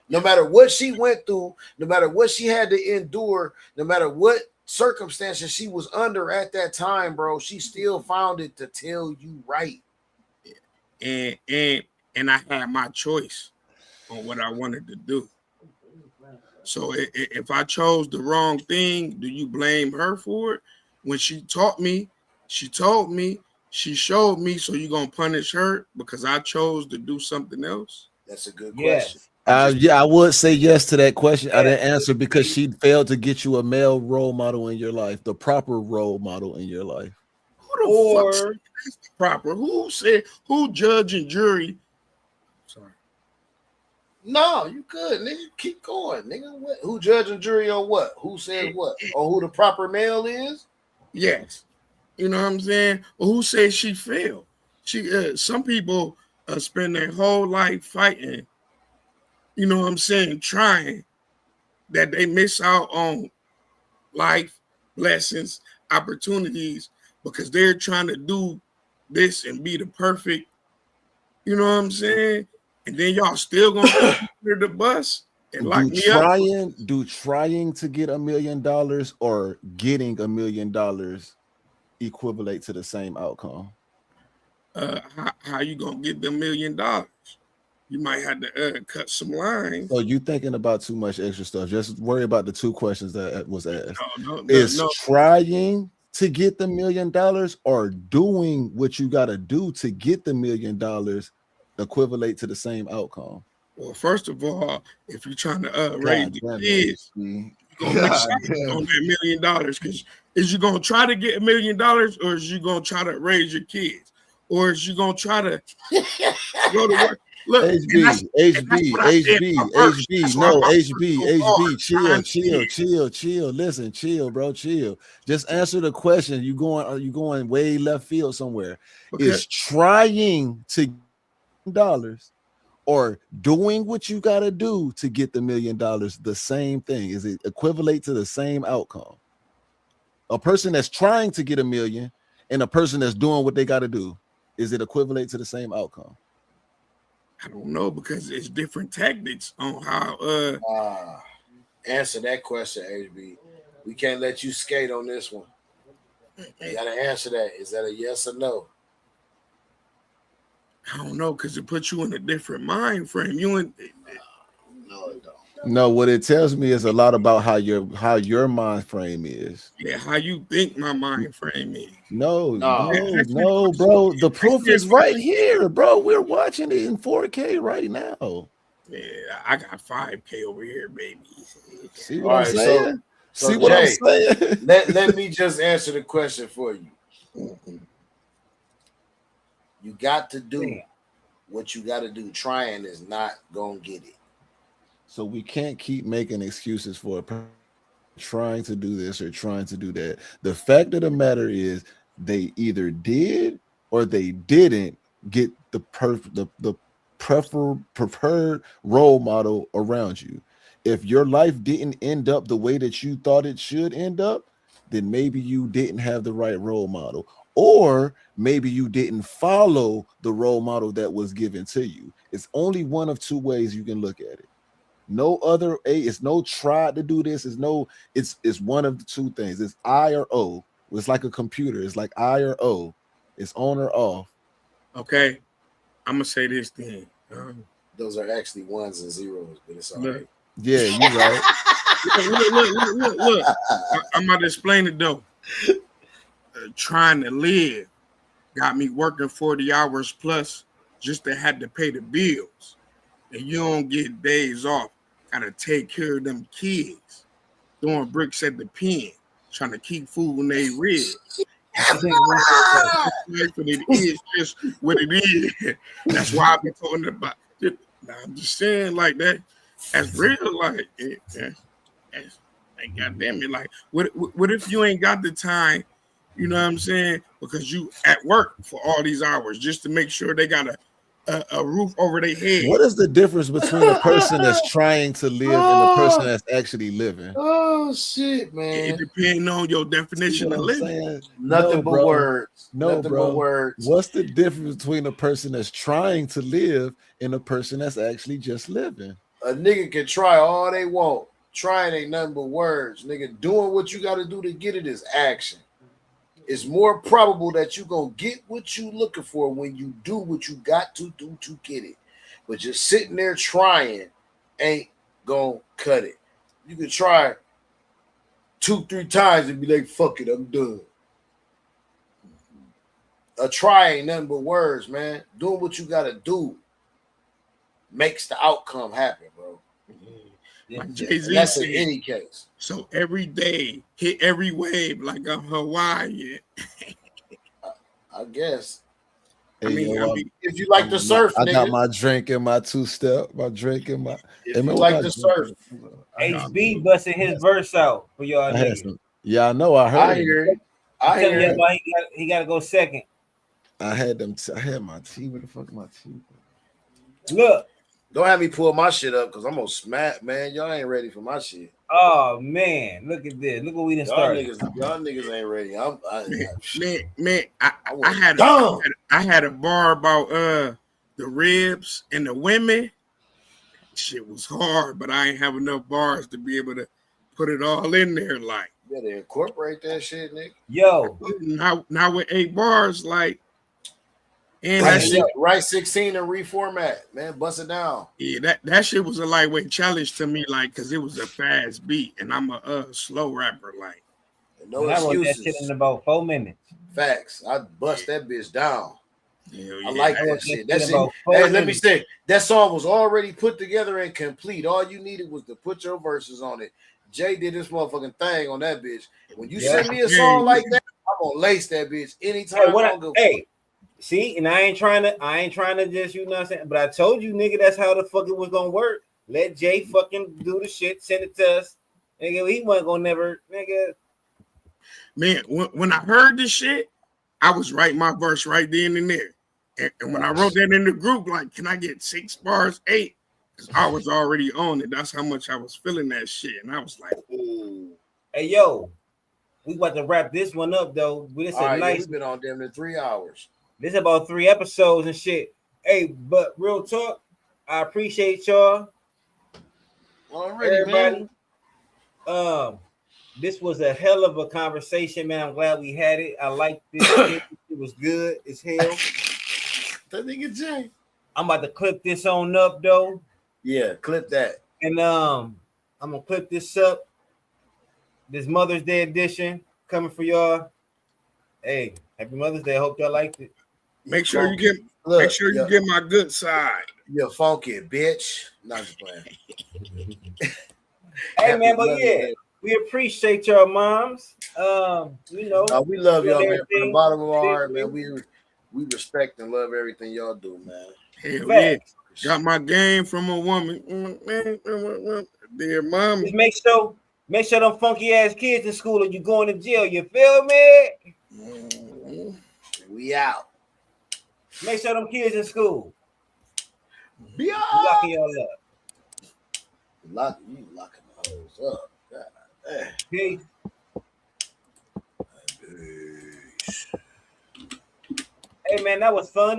No matter what she went through, no matter what she had to endure, no matter what circumstances she was under at that time, bro, she still found it to tell you right. And I had my choice on what I wanted to do. So if I chose the wrong thing, do you blame her for it? When she taught me, she told me, she showed me, so you're gonna punish her because I chose to do something else? That's a good question. Yeah, I would say yes to that question. I didn't answer because she failed to get you a male role model in your life, the proper role model in your life. Who the fuck said that's the proper? Who judge and jury? Sorry. No, you good, nigga. Keep going, nigga. Who judge and jury on what? Who said what? Or who the proper male is? Yes. You know what I'm saying? Well, who says she failed? Some people spend their whole life fighting. You know what I'm saying? Trying, that they miss out on life, lessons, opportunities because they're trying to do this and be the perfect, you know what I'm saying? And then y'all still gonna under the bus and lock me up. Do trying to get $1 million or getting $1 million equivalent to the same outcome? How you gonna get the $1 million? You might have to cut some lines. So you thinking about too much extra stuff. Just worry about the two questions that was asked. No, trying to get the $1 million or doing what you got to do to get the $1 million equivalent to the same outcome? Well, first of all, if you're trying to raise the kids, you're gonna miss out on that $1 million. Because is you gonna try to get $1 million or is you gonna try to raise your kids? or is you gonna try to go to work? Look, HB, chill. Listen, chill, bro, chill. Just answer the question. You going way left field somewhere. Okay. Is trying to $1 or doing what you got to do to get the $1 million the same thing? Is it equivalent to the same outcome? A person that's trying to get $1 million and a person that's doing what they got to do, is it equivalent to the same outcome? I don't know, because it's different tactics on how answer that question, HB. We can't let you skate on this one. You gotta answer that. Is that a yes or no? I don't know, because it puts you in a different mind frame. You in No, it don't. No, what it tells me is a lot about how your mind frame is. Yeah, how you think my mind frame is. No, bro. The proof is right here, bro. We're watching it in 4K right now. Yeah, I got 5K over here, baby. See what I'm saying? So See what I'm saying? let me just answer the question for you. You got to do what you got to do. Trying is not gonna get it. So we can't keep making excuses for trying to do this or trying to do that. The fact of the matter is they either did or they didn't get the preferred role model around you. If your life didn't end up the way that you thought it should end up, then maybe you didn't have the right role model, or maybe you didn't follow the role model that was given to you. It's only one of two ways you can look at it. No other it's no try to do this. It's one of the two things. It's I or O. It's like a computer. It's like I or O. It's on or off. Okay, I'm gonna say this thing. Those are actually ones and zeros, but it's all right. Yeah, you're right. Look. I'm about to explain it though. Trying to live got me working 40 hours plus just to have to pay the bills, and you don't get days off. Gotta take care of them kids, throwing bricks at the pen, trying to keep food in their ribs. It's just what it is. That's why I've been talking about it. I'm just saying, like that. That's real, like goddamn it. Like, what if you ain't got the time? You know what I'm saying? Because you at work for all these hours just to make sure they got a roof over their head. What is the difference between a person that's trying to live and a person that's actually living? Oh shit, man! It depends on your definition of living. Nothing but words. No, Nothing bro. but words. What's the difference between a person that's trying to live and a person that's actually just living? A nigga can try all they want. Trying ain't nothing but words. Nigga, doing what you got to do to get it is action. It's more probable that you gonna get what you looking for when you do what you got to do to get it. But just sitting there trying ain't gonna cut it. You can try 2-3 times and be like, fuck it, I'm done. A try ain't nothing but words, man. Doing what you gotta do makes the outcome happen, bro. Like Jay-Z that's said, in any case. So every day, hit every wave like I'm Hawaiian. I guess. Hey, I mean, if you like to surf, I got nigga. my drink and my two-step, my drink and my. If you like to surf, HB busting his verse out for y'all niggas. Yeah, I know. I heard. I hear it. I hear it. Why he got to go second. I had them. I had my tea. Where the fuck my tea? Look. Don't have me pull my shit up because I'm gonna smack, man. Y'all ain't ready for my shit. Oh man, look at this. Look what we done started. Y'all niggas ain't ready. I had a bar about the ribs and the women. Shit was hard, but I ain't have enough bars to be able to put it all in there. Like, you better incorporate that shit, nigga. Yo, now with 8 bars, like. And right 16 and reformat, man. Bust it down. Yeah, that shit was a lightweight challenge to me, like, because it was a fast beat, and I'm a slow rapper, like. No excuses. I wrote that shit in about 4 minutes. Facts. I bust that bitch down. Yeah, I like that shit. That shit. Hey, let me say, that song was already put together and complete. All you needed was to put your verses on it. Jay did this motherfucking thing on that bitch. When you send me a song like that, I'm gonna lace that bitch anytime. See, and I ain't trying to just, you know what I'm saying? But I told you, nigga, that's how the fuck it was gonna work. Let Jay fucking do the shit, send it to us. Nigga, he wasn't gonna never, nigga. Man, when I heard this shit, I was writing my verse right then and there. And when I wrote that in the group, like, can I get 6 bars, 8? Because I was already on it. That's how much I was feeling that shit. And I was like, ooh. Hey, yo, we about to wrap this one up, though. This All right, nice. We've been on them in 3 hours. This is about 3 episodes and shit. Hey, but real talk, I appreciate y'all. Already, everybody. Man. This was a hell of a conversation, man. I'm glad we had it. I like this. It was good as hell. That nigga Jay. I'm about to clip this on up, though. Yeah, clip that. And I'm gonna clip this up. This Mother's Day edition coming for y'all. Hey, happy Mother's Day. I hope y'all liked it. Make sure you get my good side. You're funky, bitch. Not just playing. Hey man, but yeah, we appreciate y'all moms. You know, we love y'all, man. From the bottom of our heart, man. We respect and love everything y'all do, man. Hell yeah. Got my game from a woman. Dear mom. Just make sure them funky ass kids in school or you going to jail. You feel me? We out. Make sure them kids in school. Be locking y'all up. You locking my hoes up. God, Peace. Hey man, that was fun.